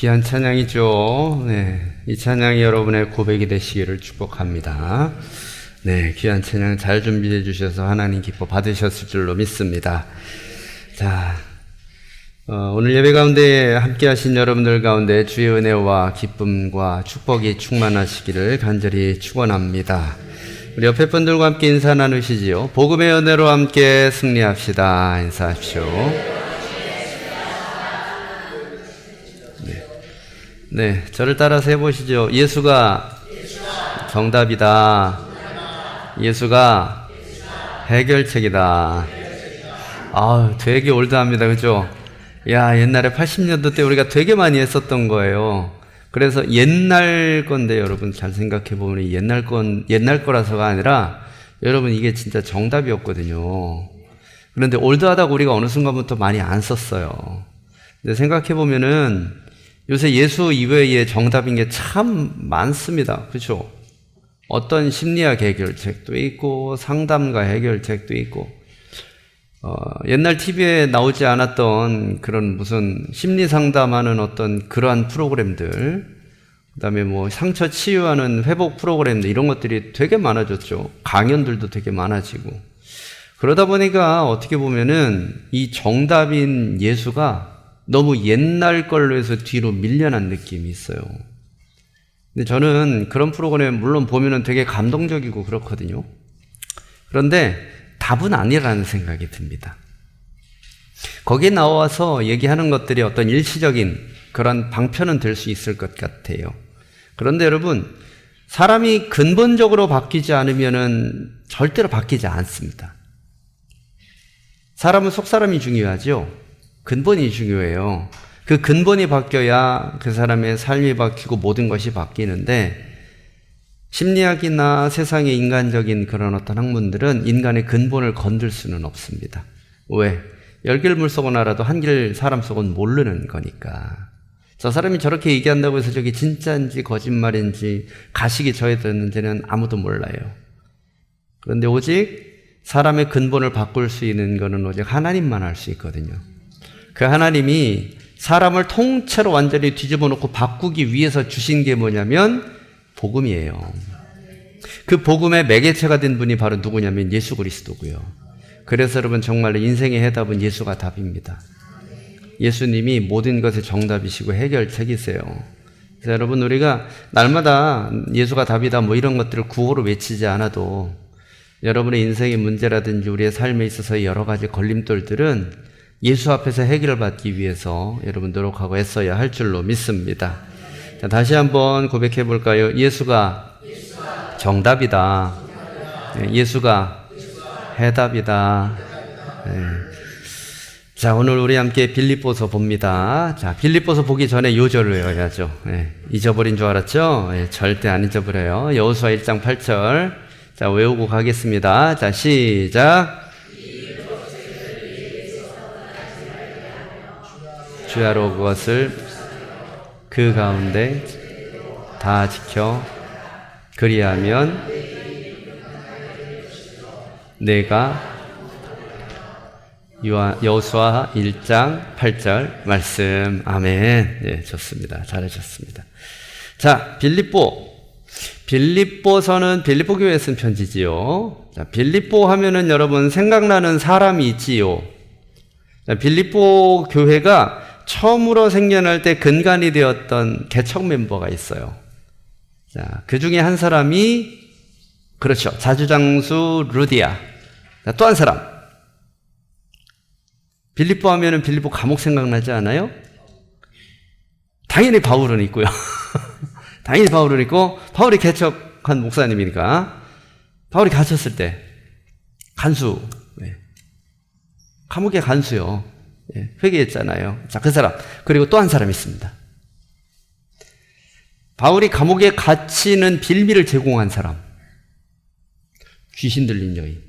귀한 찬양이죠. 네, 이 찬양이 여러분의 고백이 되시기를 축복합니다. 네, 귀한 찬양 잘 준비해 주셔서 하나님 기뻐 받으셨을 줄로 믿습니다. 자, 오늘 예배 가운데 함께 하신 여러분들 가운데 주의 은혜와 기쁨과 축복이 충만하시기를 간절히 축원합니다. 우리 옆에 분들과 함께 인사 나누시지요. 복음의 은혜로 함께 승리합시다. 인사하십시오. 네, 저를 따라서 해보시죠. 예수가 정답이다. 예수가 해결책이다. 아, 되게 올드합니다. 그죠? 야, 옛날에 80년도 때 우리가 되게 많이 했었던 거예요. 그래서 옛날 건데 여러분 잘 생각해 보면 옛날 거라서가 아니라 여러분 이게 진짜 정답이었거든요. 그런데 올드하다고 우리가 어느 순간부터 많이 안 썼어요. 근데 생각해 보면은 요새 예수 이외에 정답인 게 참 많습니다. 그렇죠? 어떤 심리학 해결책도 있고 상담가 해결책도 있고 옛날 TV에 나오지 않았던 그런 무슨 심리 상담하는 어떤 그러한 프로그램들, 그다음에 뭐 상처 치유하는 회복 프로그램들, 이런 것들이 되게 많아졌죠. 강연들도 되게 많아지고. 그러다 보니까 어떻게 보면은 이 정답인 예수가 너무 옛날 걸로 해서 뒤로 밀려난 느낌이 있어요. 근데 저는 그런 프로그램 물론 보면은 되게 감동적이고 그렇거든요. 그런데 답은 아니라는 생각이 듭니다. 거기에 나와서 얘기하는 것들이 어떤 일시적인 그런 방편은 될 수 있을 것 같아요. 그런데 여러분, 사람이 근본적으로 바뀌지 않으면은 절대로 바뀌지 않습니다. 사람은 속사람이 중요하죠. 근본이 중요해요. 그 근본이 바뀌어야 그 사람의 삶이 바뀌고 모든 것이 바뀌는데, 심리학이나 세상의 인간적인 그런 어떤 학문들은 인간의 근본을 건들 수는 없습니다. 왜? 10길 물속은 알아도 한 길 사람 속은 모르는 거니까. 저 사람이 저렇게 얘기한다고 해서 저게 진짜인지 거짓말인지 가식이 저해졌는지는 아무도 몰라요. 그런데 오직 사람의 근본을 바꿀 수 있는 것은 오직 하나님만 할 수 있거든요. 그 하나님이 사람을 통째로 완전히 뒤집어 놓고 바꾸기 위해서 주신 게 뭐냐면 복음이에요. 그 복음의 매개체가 된 분이 바로 누구냐면 예수 그리스도고요. 그래서 여러분 정말로 인생의 해답은 예수가 답입니다. 예수님이 모든 것의 정답이시고 해결책이세요. 그래서 여러분 우리가 날마다 예수가 답이다 뭐 이런 것들을 구호로 외치지 않아도 여러분의 인생의 문제라든지 우리의 삶에 있어서 여러 가지 걸림돌들은 예수 앞에서 해결을 받기 위해서 여러분 노력하고 애써야 할 줄로 믿습니다. 자, 다시 한번 고백해 볼까요? 예수가 정답이다. 네, 예수가 해답이다. 네. 자, 오늘 우리 함께 빌립보서 봅니다. 자, 빌립보서 보기 전에 요절을 외워야죠. 네, 잊어버린 줄 알았죠? 네, 절대 안 잊어버려요. 여호수아 1장 8절. 자, 외우고 가겠습니다. 자, 시작. 주야로 그것을 그 가운데 다 지켜 그리하면 내가 여호수아 1장 8절 말씀. 아멘. 네, 좋습니다. 잘하셨습니다. 자, 빌립보서는 빌립보 교회에 쓴 편지지요. 자, 빌립보 하면은 여러분 생각나는 사람이 있지요. 자, 빌립보 교회가 처음으로 생겨날 때 근간이 되었던 개척 멤버가 있어요. 자, 그 중에 한 사람이, 그렇죠, 자주장수 루디아. 또 한 사람. 빌립보 하면은 빌립보 감옥 생각나지 않아요? 당연히 바울은 있고요. 당연히 바울은 있고, 바울이 개척한 목사님이니까. 바울이 갇혔을 때, 간수. 네. 감옥의 간수요. 예, 회개했잖아요. 자, 그 사람. 그리고 또 한 사람 있습니다. 바울이 감옥에 갇히는 빌미를 제공한 사람. 귀신 들린 여인.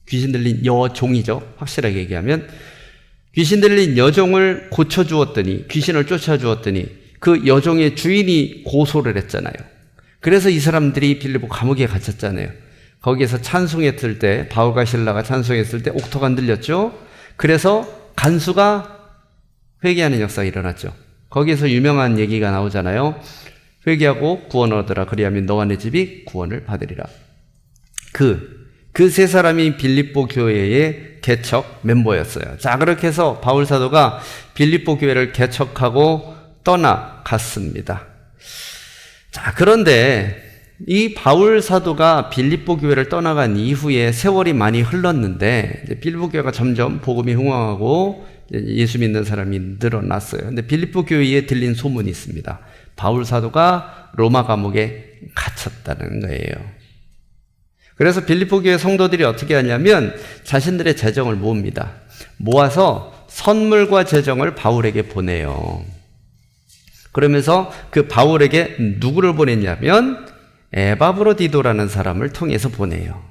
귀신 들린 여종이죠. 확실하게 얘기하면. 귀신 들린 여종을 고쳐주었더니, 귀신을 쫓아주었더니, 그 여종의 주인이 고소를 했잖아요. 그래서 이 사람들이 빌립보 감옥에 갇혔잖아요. 거기에서 찬송했을 때, 바울과 실라가 찬송했을 때 옥토가 흔들렸죠. 그래서 간수가 회개하는 역사가 일어났죠. 거기서 유명한 얘기가 나오잖아요. 회개하고 구원 얻으라. 그리하면 너와 내 집이 구원을 받으리라. 그 세 사람이 빌립보 교회의 개척 멤버였어요. 자, 그렇게 해서 바울 사도가 빌립보 교회를 개척하고 떠나갔습니다. 자, 그런데 이 바울 사도가 빌립보 교회를 떠나간 이후에 세월이 많이 흘렀는데 이제 빌립보 교회가 점점 복음이 흥황하고 예수 믿는 사람이 늘어났어요. 근데 빌립보 교회에 들린 소문이 있습니다. 바울 사도가 로마 감옥에 갇혔다는 거예요. 그래서 빌립보 교회 성도들이 어떻게 하냐면 자신들의 재정을 모읍니다. 모아서 선물과 재정을 바울에게 보내요. 그러면서 그 바울에게 누구를 보냈냐면 에바브로디도라는 사람을 통해서 보내요.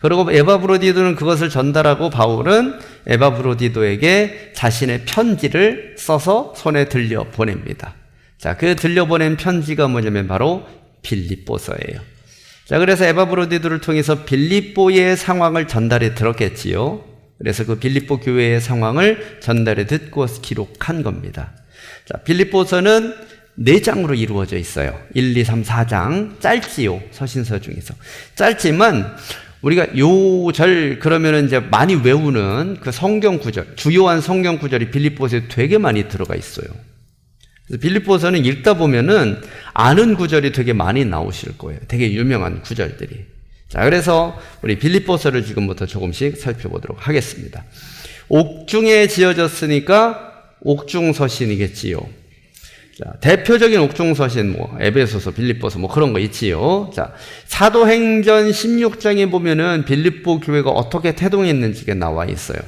그리고 에바브로디도는 그것을 전달하고 바울은 에바브로디도에게 자신의 편지를 써서 손에 들려 보냅니다. 자, 그 들려보낸 편지가 뭐냐면 바로 빌립보서예요. 자, 그래서 에바브로디도를 통해서 빌립보의 상황을 전달해 들었겠지요. 그래서 그 빌립보 교회의 상황을 전달해 듣고 기록한 겁니다. 자, 빌립보서는 4장으로 이루어져 있어요. 1, 2, 3, 4장. 짧지요. 서신서 중에서. 짧지만 우리가 요 절 그러면은 이제 많이 외우는 그 성경 구절, 주요한 성경 구절이 빌립보서에 되게 많이 들어가 있어요. 그래서 빌립보서는 읽다 보면은 아는 구절이 되게 많이 나오실 거예요. 되게 유명한 구절들이. 자, 그래서 우리 빌립보서를 지금부터 조금씩 살펴보도록 하겠습니다. 옥중에 지어졌으니까 옥중서신이겠지요. 자, 대표적인 옥중서신 뭐 에베소서, 빌립보서 뭐 그런 거 있지요. 자, 사도행전 16장에 보면은 빌립보 교회가 어떻게 태동했는지가 나와 있어요.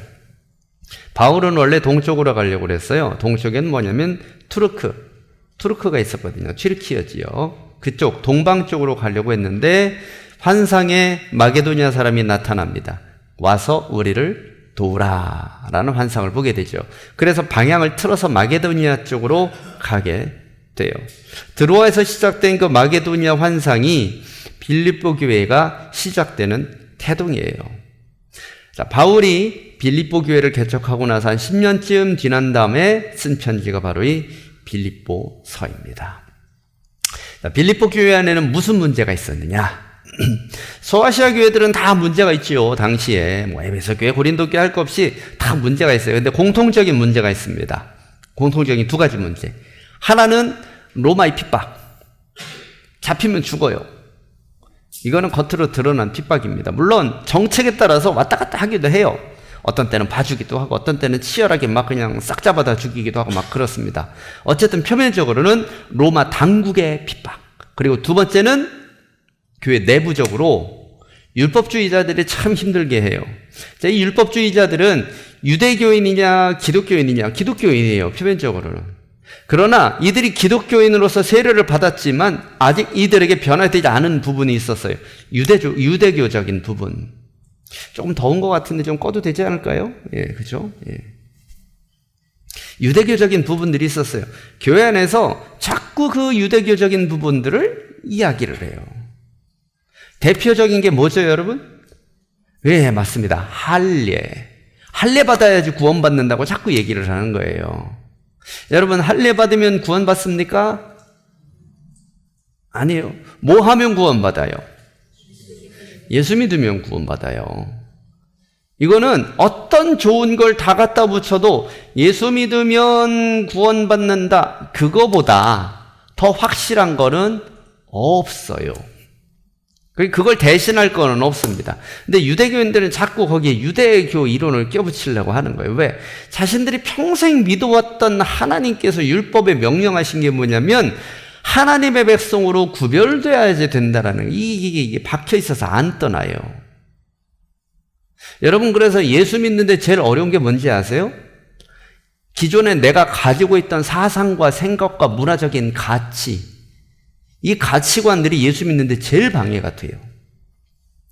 바울은 원래 동쪽으로 가려고 그랬어요. 동쪽에는 뭐냐면 투르크가 있었거든요. 튀르키예지요. 그쪽 동방 쪽으로 가려고 했는데 환상에 마게도니아 사람이 나타납니다. 와서 우리를 도우라라는 환상을 보게 되죠. 그래서 방향을 틀어서 마게도니아 쪽으로 가게 돼요. 드로아에서 시작된 그 마게도니아 환상이 빌립보 교회가 시작되는 태동이에요. 자, 바울이 빌립보 교회를 개척하고 나서 한 10년쯤 지난 다음에 쓴 편지가 바로 이 빌립보서입니다. 자, 빌립보 교회 안에는 무슨 문제가 있었느냐? 소아시아 교회들은 다 문제가 있지요. 당시에 뭐 에베소 교회, 고린도 교회 할 것 없이 다 문제가 있어요. 근데 공통적인 문제가 있습니다. 공통적인 2가지 문제. 하나는 로마의 핍박. 잡히면 죽어요. 이거는 겉으로 드러난 핍박입니다. 물론 정책에 따라서 왔다 갔다 하기도 해요. 어떤 때는 봐주기도 하고 어떤 때는 치열하게 막 그냥 싹 잡아다 죽이기도 하고 막 그렇습니다. 어쨌든 표면적으로는 로마 당국의 핍박. 그리고 2번째는 교회 내부적으로 율법주의자들이 참 힘들게 해요. 자, 이 율법주의자들은 유대교인이냐 기독교인이냐? 기독교인이에요. 표면적으로는. 그러나 이들이 기독교인으로서 세례를 받았지만 아직 이들에게 변화되지 않은 부분이 있었어요. 유대교적인 부분. 조금 더운 것 같은데 좀 꺼도 되지 않을까요? 예, 그죠? 예. 유대교적인 부분들이 있었어요. 교회 안에서 자꾸 그 유대교적인 부분들을 이야기를 해요. 대표적인 게 뭐죠, 여러분? 예, 맞습니다. 할례 받아야지 구원받는다고 자꾸 얘기를 하는 거예요. 여러분, 할례 받으면 구원받습니까? 아니에요. 뭐 하면 구원받아요? 예수 믿으면 구원받아요. 이거는 어떤 좋은 걸 다 갖다 붙여도 예수 믿으면 구원받는다. 그거보다 더 확실한 거는 없어요. 그걸 대신할 거는 없습니다. 근데 유대교인들은 자꾸 거기에 유대교 이론을 껴붙이려고 하는 거예요. 왜? 자신들이 평생 믿어왔던 하나님께서 율법에 명령하신 게 뭐냐면 하나님의 백성으로 구별되어야지 된다라는 이게 박혀 있어서 안 떠나요. 여러분, 그래서 예수 믿는데 제일 어려운 게 뭔지 아세요? 기존에 내가 가지고 있던 사상과 생각과 문화적인 가치, 이 가치관들이 예수 믿는데 제일 방해가 돼요.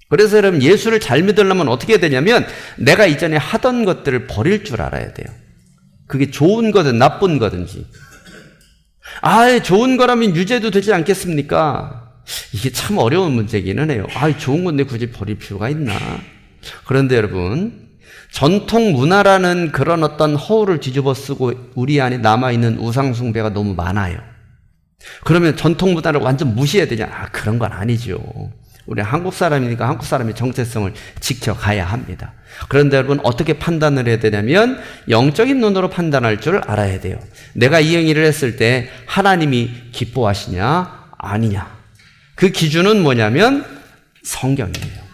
그래서 여러분, 예수를 잘 믿으려면 어떻게 해야 되냐면 내가 이전에 하던 것들을 버릴 줄 알아야 돼요. 그게 좋은 거든 나쁜 거든지. 좋은 거라면 유죄도 되지 않겠습니까? 이게 참 어려운 문제기는 해요. 좋은 건데 굳이 버릴 필요가 있나? 그런데 여러분, 전통 문화라는 그런 어떤 허울을 뒤집어 쓰고 우리 안에 남아있는 우상숭배가 너무 많아요. 그러면 전통 문화를 완전 무시해야 되냐? 그런 건 아니죠. 우리는 한국 사람이니까 한국 사람의 정체성을 지켜가야 합니다. 그런데 여러분 어떻게 판단을 해야 되냐면 영적인 눈으로 판단할 줄 알아야 돼요. 내가 이 행위를 했을 때 하나님이 기뻐하시냐 아니냐. 그 기준은 뭐냐면 성경이에요.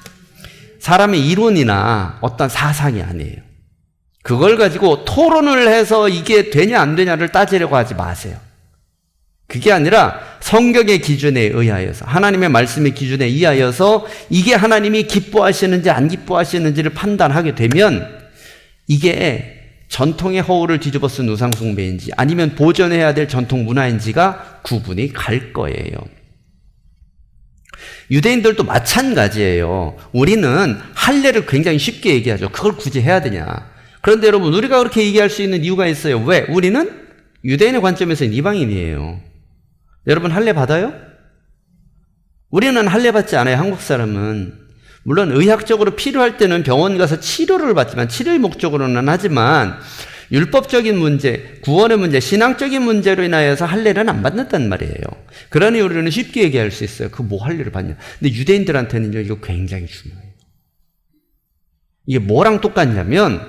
사람의 이론이나 어떤 사상이 아니에요. 그걸 가지고 토론을 해서 이게 되냐 안 되냐를 따지려고 하지 마세요. 그게 아니라 성경의 기준에 의하여서 하나님의 말씀의 기준에 의하여서 이게 하나님이 기뻐하시는지 안 기뻐하시는지를 판단하게 되면 이게 전통의 허울을 뒤집어 쓴 우상숭배인지 아니면 보존해야 될 전통 문화인지가 구분이 갈 거예요. 유대인들도 마찬가지예요. 우리는 할례를 굉장히 쉽게 얘기하죠. 그걸 굳이 해야 되냐. 그런데 여러분 우리가 그렇게 얘기할 수 있는 이유가 있어요. 왜? 우리는 유대인의 관점에서는 이방인이에요. 여러분 할례 받아요? 우리는 할례 받지 않아요. 한국 사람은. 물론 의학적으로 필요할 때는 병원 가서 치료를 받지만 치료의 목적으로는 하지만 율법적인 문제, 구원의 문제, 신앙적인 문제로 인하여서 할례를 안 받는단 말이에요. 그러니 우리는 쉽게 얘기할 수 있어요. 그 뭐 할례를 받냐. 근데 유대인들한테는요, 이거 굉장히 중요해요. 이게 뭐랑 똑같냐면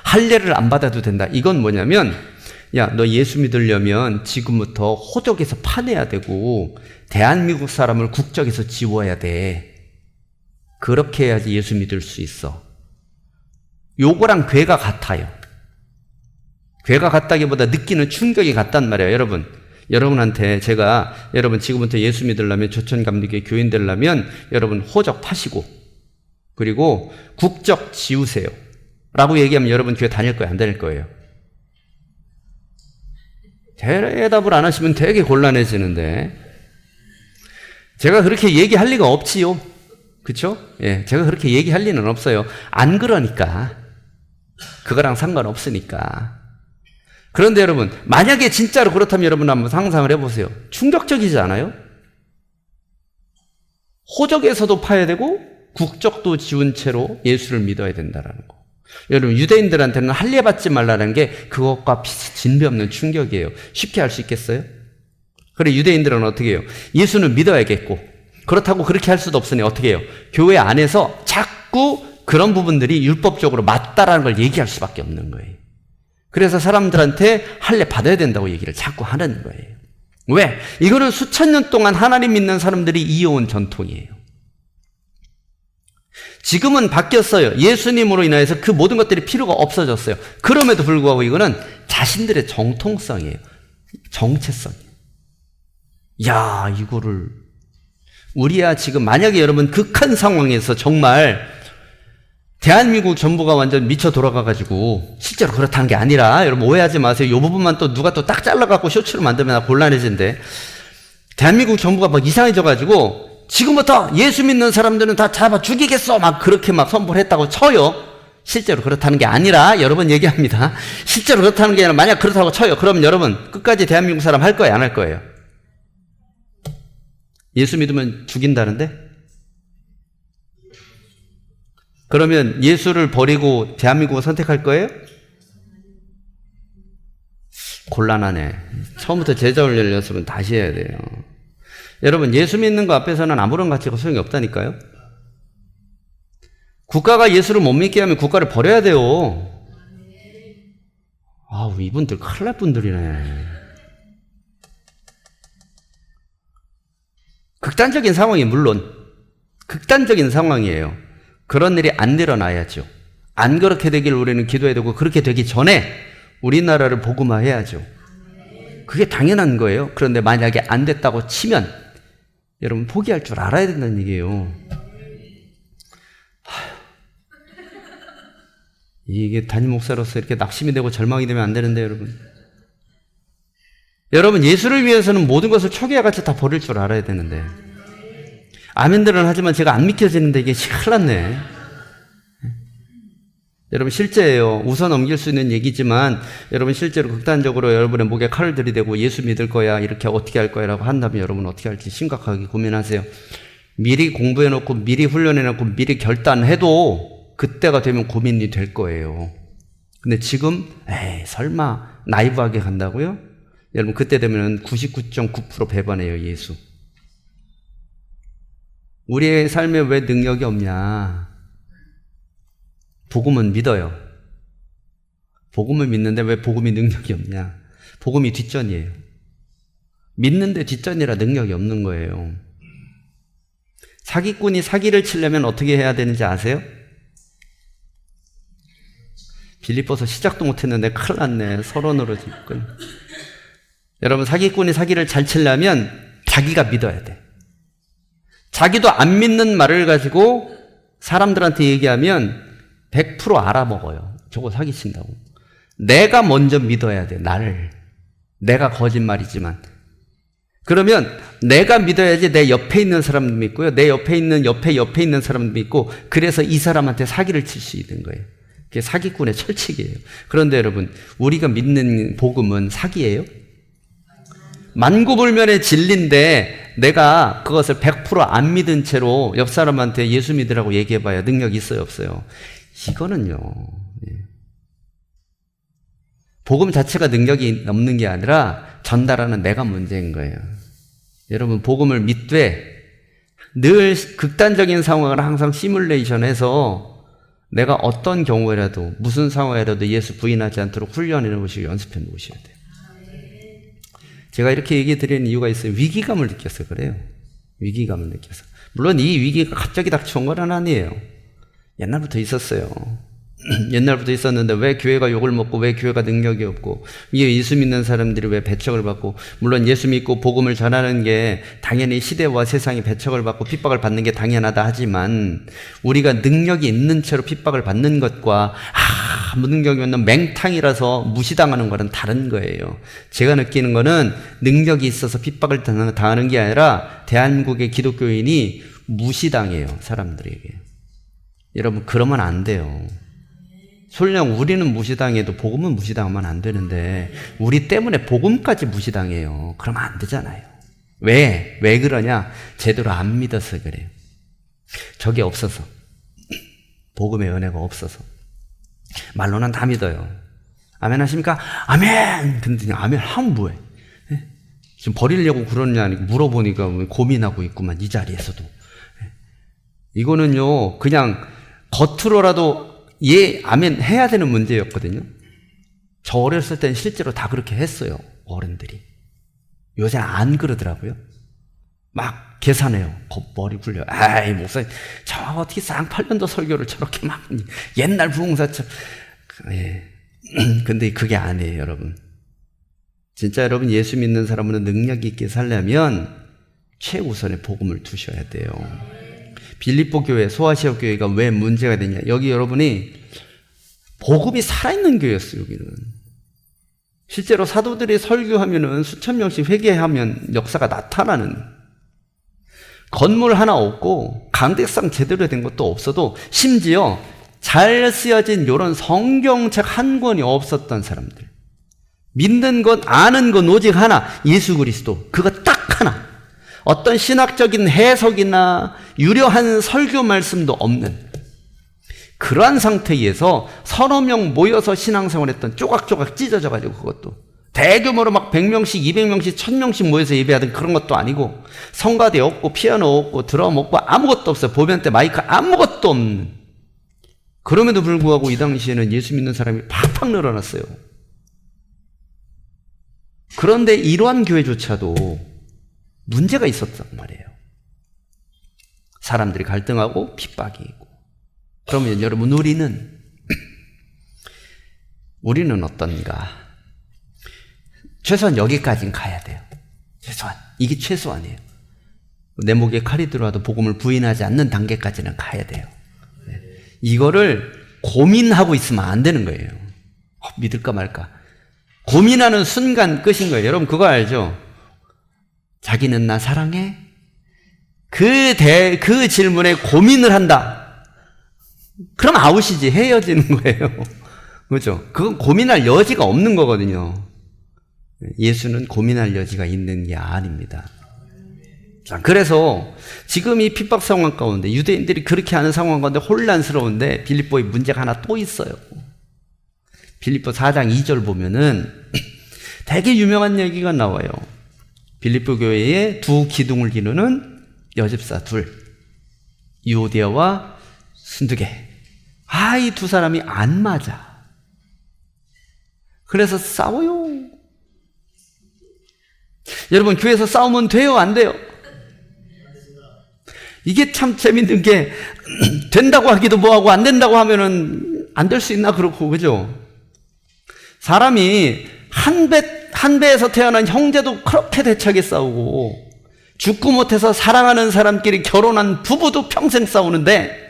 할례를 안 받아도 된다. 이건 뭐냐면 야, 너 예수 믿으려면 지금부터 호적에서 파내야 되고 대한민국 사람을 국적에서 지워야 돼. 그렇게 해야지 예수 믿을 수 있어. 요거랑 괴가 같아요. 괴가 같다기보다 느끼는 충격이 같단 말이에요. 여러분한테 제가 여러분 지금부터 예수 믿으려면 조천감리교회 교인 되려면 여러분 호적 파시고 그리고 국적 지우세요 라고 얘기하면 여러분 교회 다닐 거예요? 안 다닐 거예요? 대답을 안 하시면 되게 곤란해지는데 제가 그렇게 얘기할 리가 없지요. 그쵸? 예, 제가 그렇게 얘기할 리는 없어요. 안 그러니까. 그거랑 상관없으니까. 그런데 여러분, 만약에 진짜로 그렇다면 여러분 한번 상상을 해보세요. 충격적이지 않아요? 호적에서도 파야 되고 국적도 지운 채로 예수를 믿어야 된다는 거. 여러분 유대인들한테는 할례 받지 말라는 게 그것과 진배 없는 충격이에요. 쉽게 할 수 있겠어요? 그래 유대인들은 어떻게 해요? 예수는 믿어야겠고 그렇다고 그렇게 할 수도 없으니 어떻게 해요? 교회 안에서 자꾸 그런 부분들이 율법적으로 맞다라는 걸 얘기할 수밖에 없는 거예요. 그래서 사람들한테 할례 받아야 된다고 얘기를 자꾸 하는 거예요. 왜? 이거는 수천 년 동안 하나님 믿는 사람들이 이어온 전통이에요. 지금은 바뀌었어요. 예수님으로 인해서 그 모든 것들이 필요가 없어졌어요. 그럼에도 불구하고 이거는 자신들의 정통성이에요. 정체성이에요. 야, 이거를 우리야 지금 만약에 여러분 극한 상황에서 정말 대한민국 정부가 완전 미쳐 돌아가가지고 실제로 그렇다는 게 아니라 여러분 오해하지 마세요. 이 부분만 또 누가 또 딱 잘라갖고 쇼츠로 만들면 곤란해진대. 대한민국 정부가 막 이상해져가지고 지금부터 예수 믿는 사람들은 다 잡아 죽이겠어 막 그렇게 막 선포를 했다고 쳐요. 실제로 그렇다는 게 아니라 여러 번 얘기합니다. 실제로 그렇다는 게 아니라 만약 그렇다고 쳐요. 그러면 여러분 끝까지 대한민국 사람 할 거예요? 안 할 거예요? 예수 믿으면 죽인다는데? 그러면 예수를 버리고 대한민국을 선택할 거예요? 곤란하네. 처음부터 제자훈련 연습은 다시 해야 돼요. 여러분 예수 믿는 거 앞에서는 아무런 가치가 소용이 없다니까요. 국가가 예수를 못 믿게 하면 국가를 버려야 돼요. 아우 이분들 큰일 날 분들이네. 극단적인 상황이 물론 극단적인 상황이에요. 그런 일이 안 일어나야죠. 안 그렇게 되길 우리는 기도해야 되고 그렇게 되기 전에 우리나라를 복음화해야죠. 그게 당연한 거예요. 그런데 만약에 안 됐다고 치면 여러분 포기할 줄 알아야 된다는 얘기예요. 이게 담임 목사로서 이렇게 낙심이 되고 절망이 되면 안 되는데 여러분. 여러분 예수를 위해서는 모든 것을 초기와 같이 다 버릴 줄 알아야 되는데 아멘들은 하지만 제가 안 믿겨지는데 이게 큰일 났네. 여러분 실제예요. 웃어 넘길 수 있는 얘기지만 여러분 실제로 극단적으로 여러분의 목에 칼을 들이대고 예수 믿을 거야 이렇게 어떻게 할 거야 라고 한다면 여러분 어떻게 할지 심각하게 고민하세요. 미리 공부해놓고 미리 훈련해놓고 미리 결단해도 그때가 되면 고민이 될 거예요. 근데 지금 설마 나이브하게 간다고요? 여러분 그때 되면 99.9% 배반해요. 예수. 우리의 삶에 왜 능력이 없냐? 복음은 믿어요. 복음을 믿는데 왜 복음이 능력이 없냐? 복음이 뒷전이에요. 믿는데 뒷전이라 능력이 없는 거예요. 사기꾼이 사기를 치려면 어떻게 해야 되는지 아세요? 빌립보서 시작도 못했는데 큰일 났네. 서론으로 지금. 여러분 사기꾼이 사기를 잘 치려면 자기가 믿어야 돼. 자기도 안 믿는 말을 가지고 사람들한테 얘기하면 100% 알아먹어요. 저거 사기친다고. 내가 먼저 믿어야 돼. 나를. 내가 거짓말이지만. 그러면 내가 믿어야지 내 옆에 있는 사람도 믿고요. 내 옆에 있는 사람도 믿고, 그래서 이 사람한테 사기를 칠 수 있는 거예요. 그게 사기꾼의 철칙이에요. 그런데 여러분, 우리가 믿는 복음은 사기예요? 만고불면의 진리인데 내가 그것을 100% 안 믿은 채로 옆 사람한테 예수 믿으라고 얘기해봐야 능력이 있어요, 없어요? 이거는요. 복음 자체가 능력이 없는 게 아니라 전달하는 내가 문제인 거예요. 여러분 복음을 믿되 늘 극단적인 상황을 항상 시뮬레이션해서 내가 어떤 경우에라도 무슨 상황에라도 예수 부인하지 않도록 훈련해 놓으시고 연습해 놓으셔야 돼요. 제가 이렇게 얘기 드리는 이유가 있어요. 위기감을 느껴서 그래요. 위기감을 느껴서. 물론 이 위기가 갑자기 닥쳐온 건 아니에요. 옛날부터 있었어요. 옛날부터 있었는데 왜 교회가 욕을 먹고 왜 교회가 능력이 없고 예수 믿는 사람들이 왜 배척을 받고, 물론 예수 믿고 복음을 전하는 게 당연히 시대와 세상이 배척을 받고 핍박을 받는 게 당연하다 하지만 우리가 능력이 있는 채로 핍박을 받는 것과 무능력이 없는 맹탕이라서 무시당하는 거는 다른 거예요. 제가 느끼는 거는 능력이 있어서 핍박을 당하는 게 아니라 대한민국의 기독교인이 무시당해요. 사람들에게. 여러분 그러면 안 돼요. 설령 우리는 무시당해도 복음은 무시당하면 안 되는데 우리 때문에 복음까지 무시당해요. 그러면 안 되잖아요. 왜 그러냐? 제대로 안 믿어서 그래요. 저게 없어서. 복음의 은혜가 없어서. 말로는 다 믿어요. 아멘 하십니까? 아멘! 근데 아멘 하면 뭐해? 지금 버리려고 그러냐 물어보니까 고민하고 있구만, 이 자리에서도. 이거는요 그냥 겉으로라도 아멘 해야 되는 문제였거든요. 저 어렸을 땐 실제로 다 그렇게 했어요. 어른들이. 요새 안 그러더라고요. 막 계산해요. 머리 굴려. 목사님 저 어떻게 쌍팔년도 설교를 저렇게 막 옛날 부흥사처럼. 근데 그게 아니에요. 여러분 진짜 여러분 예수 믿는 사람은 능력 있게 살려면 최우선의 복음을 두셔야 돼요. 빌립보 교회, 소아시아 교회가 왜 문제가 되냐? 여기 여러분이 복음이 살아있는 교회였어요. 여기는 실제로 사도들이 설교하면은 수천 명씩 회개하면 역사가 나타나는, 건물 하나 없고 강대상 제대로 된 것도 없어도 심지어 잘 쓰여진 이런 성경책 한 권이 없었던 사람들, 믿는 것 아는 건 오직 하나, 예수 그리스도. 그거 딱 하나. 어떤 신학적인 해석이나 유려한 설교 말씀도 없는 그러한 상태에서 서너 명 모여서 신앙생활했던, 조각조각 찢어져가지고 그것도 대규모로 막 100명씩 200명씩 1000명씩 모여서 예배하던 그런 것도 아니고, 성가대 없고 피아노 없고 드럼 없고 아무것도 없어요. 보면 때 마이크 아무것도 없는. 그럼에도 불구하고 이 당시에는 예수 믿는 사람이 팍팍 늘어났어요. 그런데 이러한 교회조차도 문제가 있었단 말이에요. 사람들이 갈등하고 핍박이 있고. 그러면 여러분 우리는 어떤가? 최소한 여기까지는 가야 돼요. 최소한. 이게 최소한이에요. 내 목에 칼이 들어와도 복음을 부인하지 않는 단계까지는 가야 돼요. 이거를 고민하고 있으면 안 되는 거예요. 믿을까 말까. 고민하는 순간 끝인 거예요. 여러분 그거 알죠? 자기는 나 사랑해? 그 질문에 고민을 한다. 그럼 아웃이지. 헤어지는 거예요. 그렇죠? 그건 고민할 여지가 없는 거거든요. 예수는 고민할 여지가 있는 게 아닙니다. 자, 그래서 지금 이 핍박 상황 가운데 유대인들이 그렇게 하는 상황 가운데 혼란스러운데 빌립보에 문제가 하나 또 있어요. 빌립보 4장 2절 보면은 되게 유명한 얘기가 나와요. 빌립보 교회에 두 기둥을 이루는 여집사 둘, 유오디아와 순두계. 이 두 사람이 안 맞아. 그래서 싸워요. 여러분, 교회에서 싸우면 돼요, 안 돼요? 이게 참 재밌는 게 된다고 하기도 뭐하고 안 된다고 하면은 안 될 수 있나 그렇고, 그죠? 사람이 한 배에서 태어난 형제도 그렇게 대차게 싸우고, 죽고 못해서 사랑하는 사람끼리 결혼한 부부도 평생 싸우는데,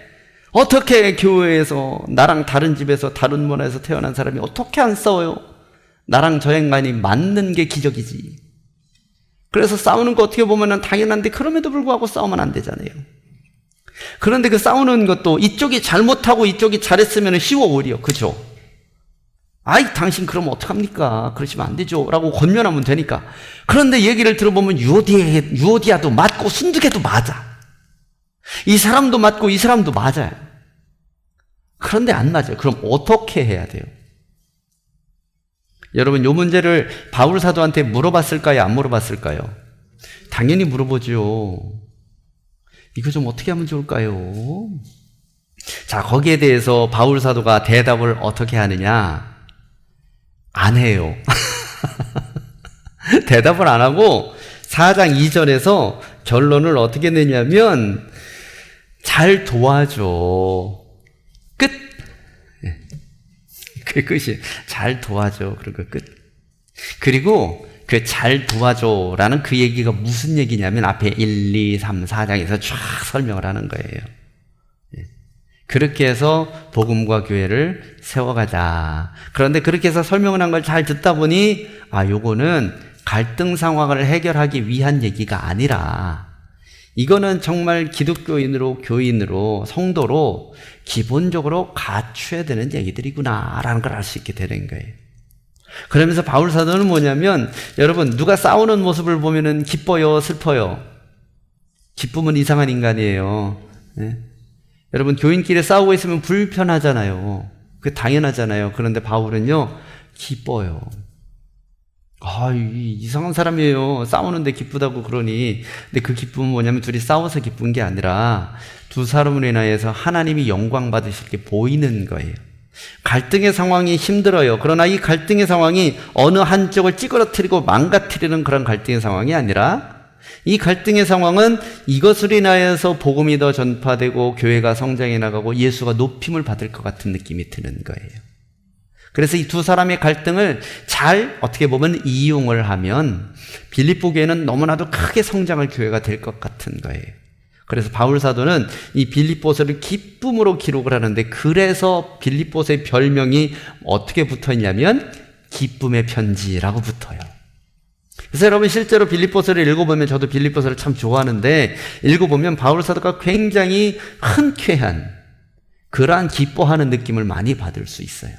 어떻게 교회에서 나랑 다른 집에서 다른 문화에서 태어난 사람이 어떻게 안 싸워요? 나랑 저 인간이 맞는 게 기적이지. 그래서 싸우는 거 어떻게 보면 당연한데 그럼에도 불구하고 싸우면 안 되잖아요. 그런데 그 싸우는 것도 이쪽이 잘못하고 이쪽이 잘했으면 쉬워 오히려. 그죠? 당신 그러면 어떡합니까? 그러시면 안 되죠. 라고 권면하면 되니까. 그런데 얘기를 들어보면 유오디아도 맞고 순두개도 맞아. 이 사람도 맞고 이 사람도 맞아요. 그런데 안 맞아요. 그럼 어떻게 해야 돼요? 여러분, 이 문제를 바울 사도한테 물어봤을까요? 안 물어봤을까요? 당연히 물어보죠. 이거 좀 어떻게 하면 좋을까요? 자, 거기에 대해서 바울 사도가 대답을 어떻게 하느냐? 안 해요. 대답을 안 하고 4장 2절에서 결론을 어떻게 내냐면 잘 도와줘. 끝. 그게 끝이에요. 잘 도와줘. 그리고 끝. 그리고 그 잘 도와줘라는 그 얘기가 무슨 얘기냐면 앞에 1, 2, 3, 4장에서 쫙 설명을 하는 거예요. 그렇게 해서 복음과 교회를 세워가자. 그런데 그렇게 해서 설명을 한 걸 잘 듣다 보니 요거는 갈등 상황을 해결하기 위한 얘기가 아니라 이거는 정말 기독교인으로 교인으로 성도로 기본적으로 갖춰야 되는 얘기들이구나 라는 걸 알 수 있게 되는 거예요. 그러면서 바울 사도는 뭐냐면 여러분, 누가 싸우는 모습을 보면은 기뻐요, 슬퍼요? 기쁨은 이상한 인간이에요. 네? 여러분, 교인끼리 싸우고 있으면 불편하잖아요. 그게 당연하잖아요. 그런데 바울은요, 기뻐요. 이상한 사람이에요. 싸우는데 기쁘다고 그러니. 근데 그 기쁨은 뭐냐면 둘이 싸워서 기쁜 게 아니라 두 사람으로 인하여서 하나님이 영광 받으실 게 보이는 거예요. 갈등의 상황이 힘들어요. 그러나 이 갈등의 상황이 어느 한쪽을 찌그러뜨리고 망가뜨리는 그런 갈등의 상황이 아니라 이 갈등의 상황은 이것으로 인하여서 복음이 더 전파되고 교회가 성장해 나가고 예수가 높임을 받을 것 같은 느낌이 드는 거예요. 그래서 이 두 사람의 갈등을 잘 어떻게 보면 이용을 하면 빌립보 교회는 너무나도 크게 성장할 교회가 될 것 같은 거예요. 그래서 바울 사도는 이 빌립보서를 기쁨으로 기록을 하는데 그래서 빌립보서의 별명이 어떻게 붙어 있냐면 기쁨의 편지라고 붙어요. 그래서 여러분 실제로 빌립보서를 읽어보면 저도 빌립보서를 참 좋아하는데 읽어보면 바울 사도가 굉장히 흔쾌한 그러한 기뻐하는 느낌을 많이 받을 수 있어요.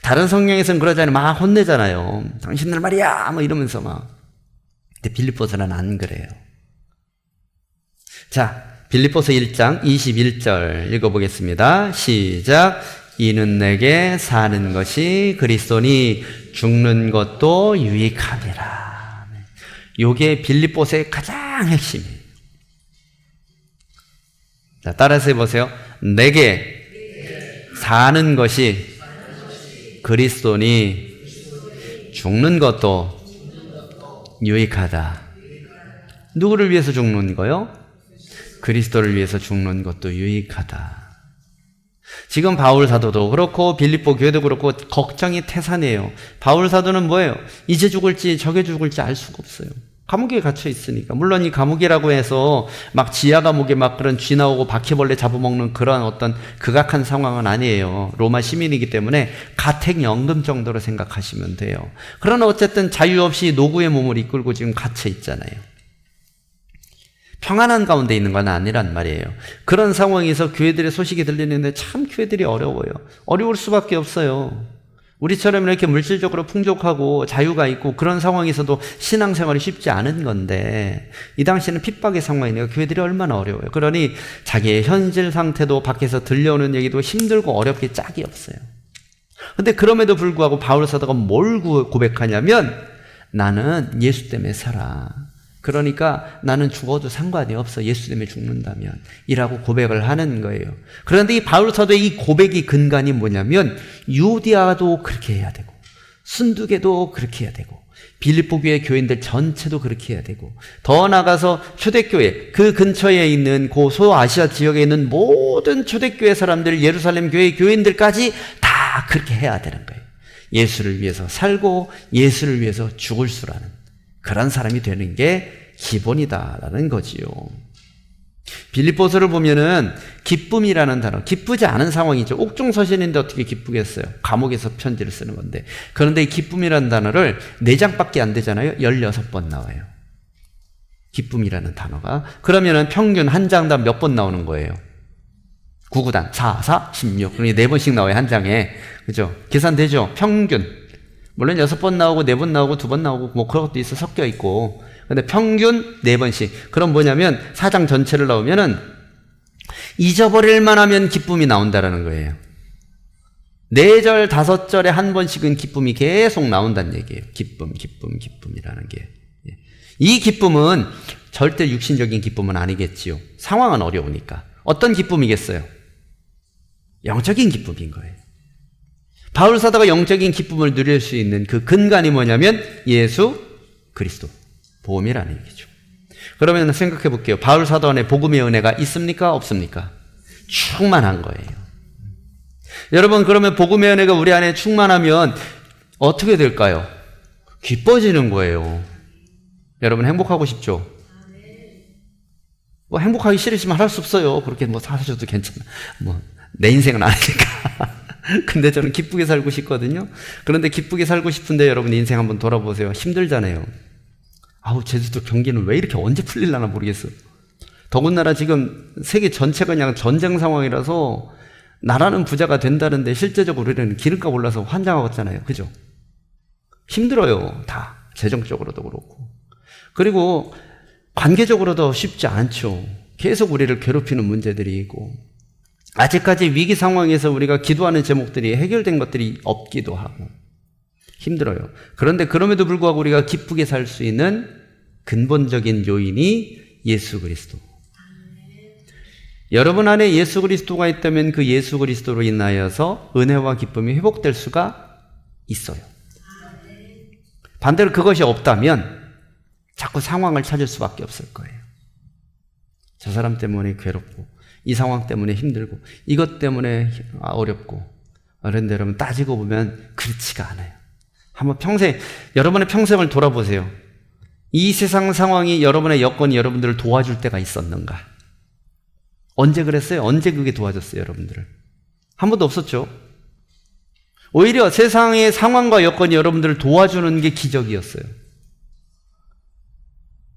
다른 성경에서는 그러잖아요. 막 혼내잖아요. 당신들 말이야 뭐 이러면서 막. 근데 빌립보서는 안 그래요. 자, 빌립보서 1장 21절 읽어보겠습니다. 시작. 이는 내게 사는 것이 그리스도니 죽는 것도 유익함이라. 요게 빌립보서의 가장 핵심이에요. 자, 따라서 해보세요. 내게 사는 것이 그리스도니 죽는 것도 유익하다. 누구를 위해서 죽는 거요? 그리스도를 위해서 죽는 것도 유익하다. 지금 바울 사도도 그렇고 빌립보 교회도 그렇고 걱정이 태산이에요. 바울 사도는 뭐예요? 이제 죽을지 저게 죽을지 알 수가 없어요. 감옥에 갇혀 있으니까. 물론 이 감옥이라고 해서 막 지하 감옥에 막 그런 쥐 나오고 바퀴벌레 잡아먹는 그런 어떤 극악한 상황은 아니에요. 로마 시민이기 때문에 가택연금 정도로 생각하시면 돼요. 그러나 어쨌든 자유 없이 노구의 몸을 이끌고 지금 갇혀 있잖아요. 평안한 가운데 있는 건 아니란 말이에요. 그런 상황에서 교회들의 소식이 들리는데 참 교회들이 어려워요. 어려울 수밖에 없어요. 우리처럼 이렇게 물질적으로 풍족하고 자유가 있고 그런 상황에서도 신앙생활이 쉽지 않은 건데 이 당시에는 핍박의 상황이네요. 교회들이 얼마나 어려워요. 그러니 자기의 현실 상태도 밖에서 들려오는 얘기도 힘들고 어렵게 짝이 없어요. 근데 그럼에도 불구하고 바울 사도가 뭘 고백하냐면 나는 예수 때문에 살아. 그러니까 나는 죽어도 상관이 없어. 예수 때문에 죽는다면 이라고 고백을 하는 거예요. 그런데 이 바울 사도의 이 고백의 근간이 뭐냐면 유디아도 그렇게 해야 되고 순두계도 그렇게 해야 되고 빌립보 교회 교인들 전체도 그렇게 해야 되고 더 나아가서 초대교회 그 근처에 있는 그 소아시아 지역에 있는 모든 초대교회 사람들 예루살렘 교회 교인들까지 다 그렇게 해야 되는 거예요. 예수를 위해서 살고 예수를 위해서 죽을 수라는 그런 사람이 되는 게 기본이다라는 거지요. 빌립보서를 보면은 기쁨이라는 단어, 기쁘지 않은 상황이죠. 옥중서신인데 어떻게 기쁘겠어요? 감옥에서 편지를 쓰는 건데. 그런데 이 기쁨이라는 단어를 4장밖에 안 되잖아요. 16번 나와요. 기쁨이라는 단어가. 그러면은 평균 한 장당 몇 번 나오는 거예요? 9구단 4, 4, 16. 그러니 4번씩 나와요, 한 장에. 그죠? 계산되죠? 평균. 물론 6번 나오고 4번 나오고 2번 나오고 뭐 그런 것도 있어 섞여 있고. 근데 평균 4번씩. 그럼 뭐냐면 4장 전체를 나오면은 잊어버릴만 하면 기쁨이 나온다라는 거예요. 4절, 5절에 한 번씩은 기쁨이 계속 나온다는 얘기예요. 기쁨이라는 게. 이 기쁨은 절대 육신적인 기쁨은 아니겠지요. 상황은 어려우니까. 어떤 기쁨이겠어요? 영적인 기쁨인 거예요. 바울 사도가 영적인 기쁨을 누릴 수 있는 그 근간이 뭐냐면 예수 그리스도 보험이라는 얘기죠. 그러면 생각해 볼게요. 바울 사도 안에 복음의 은혜가 있습니까? 없습니까? 충만한 거예요. 여러분, 그러면 복음의 은혜가 우리 안에 충만하면 어떻게 될까요? 기뻐지는 거예요. 여러분 행복하고 싶죠? 뭐 행복하기 싫으시면 할 수 없어요. 그렇게 뭐 사셔도 괜찮아. 뭐 내 인생은 아니니까. 근데 저는 기쁘게 살고 싶거든요. 그런데 기쁘게 살고 싶은데 여러분 인생 한번 돌아보세요. 힘들잖아요. 아우, 제주도 경기는 왜 이렇게 언제 풀릴라나 모르겠어요. 더군다나 지금 세계 전체가 그냥 전쟁 상황이라서 나라는 부자가 된다는데 실제적으로 우리는 기름값 올라서 환장하고 있잖아요. 그죠? 힘들어요. 다. 재정적으로도 그렇고. 그리고 관계적으로도 쉽지 않죠. 계속 우리를 괴롭히는 문제들이 있고 아직까지 위기 상황에서 우리가 기도하는 제목들이 해결된 것들이 없기도 하고 힘들어요. 그런데 그럼에도 불구하고 우리가 기쁘게 살 수 있는 근본적인 요인이 예수 그리스도. 여러분 안에 예수 그리스도가 있다면 그 예수 그리스도로 인하여서 은혜와 기쁨이 회복될 수가 있어요. 반대로 그것이 없다면 자꾸 상황을 찾을 수밖에 없을 거예요. 저 사람 때문에 괴롭고 이 상황 때문에 힘들고 이것 때문에 어렵고. 그런데 여러분 따지고 보면 그렇지가 않아요. 한번 여러분의 평생을 돌아보세요. 이 세상 상황이 여러분의 여건이 여러분들을 도와줄 때가 있었는가? 언제 그랬어요? 언제 그게 도와줬어요, 여러분들을? 한 번도 없었죠. 오히려 세상의 상황과 여건이 여러분들을 도와주는 게 기적이었어요.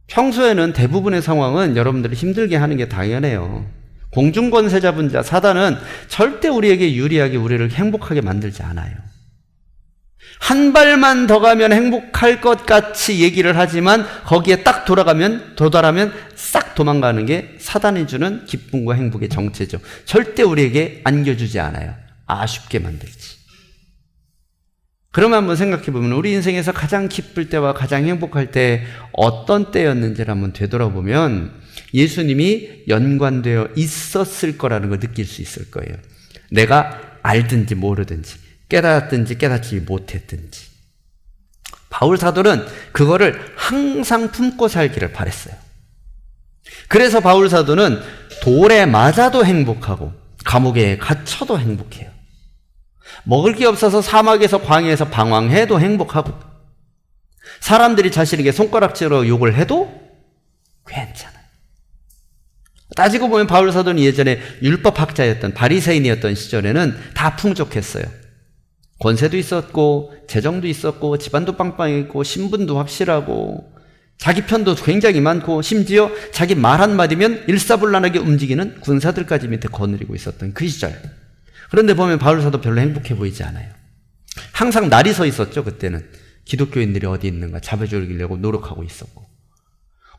평소에는 대부분의 상황은 여러분들을 힘들게 하는 게 당연해요. 공중권세 잡은 자 사단은 절대 우리에게 유리하게 우리를 행복하게 만들지 않아요. 한 발만 더 가면 행복할 것 같이 얘기를 하지만 거기에 딱 도달하면 싹 도망가는 게 사단이 주는 기쁨과 행복의 정체죠. 절대 우리에게 안겨주지 않아요. 아쉽게 만들지. 그러면 한번 생각해 보면 우리 인생에서 가장 기쁠 때와 가장 행복할 때 어떤 때였는지를 한번 되돌아보면 예수님이 연관되어 있었을 거라는 걸 느낄 수 있을 거예요. 내가 알든지 모르든지 깨닫든지 깨닫지 못했든지. 바울 사도는 그거를 항상 품고 살기를 바랬어요. 그래서 바울 사도는 돌에 맞아도 행복하고 감옥에 갇혀도 행복해요. 먹을 게 없어서 사막에서 광야에서 방황해도 행복하고 사람들이 자신에게 손가락질로 욕을 해도 괜찮아요. 따지고 보면 바울 사도는 예전에 율법학자였던 바리새인이었던 시절에는 다 풍족했어요. 권세도 있었고 재정도 있었고 집안도 빵빵했고 신분도 확실하고 자기 편도 굉장히 많고 심지어 자기 말 한마디면 일사불란하게 움직이는 군사들까지 밑에 거느리고 있었던 그 시절. 그런데 보면 바울 사도 별로 행복해 보이지 않아요. 항상 날이 서 있었죠. 그때는 기독교인들이 어디 있는가 잡아주려고 노력하고 있었고.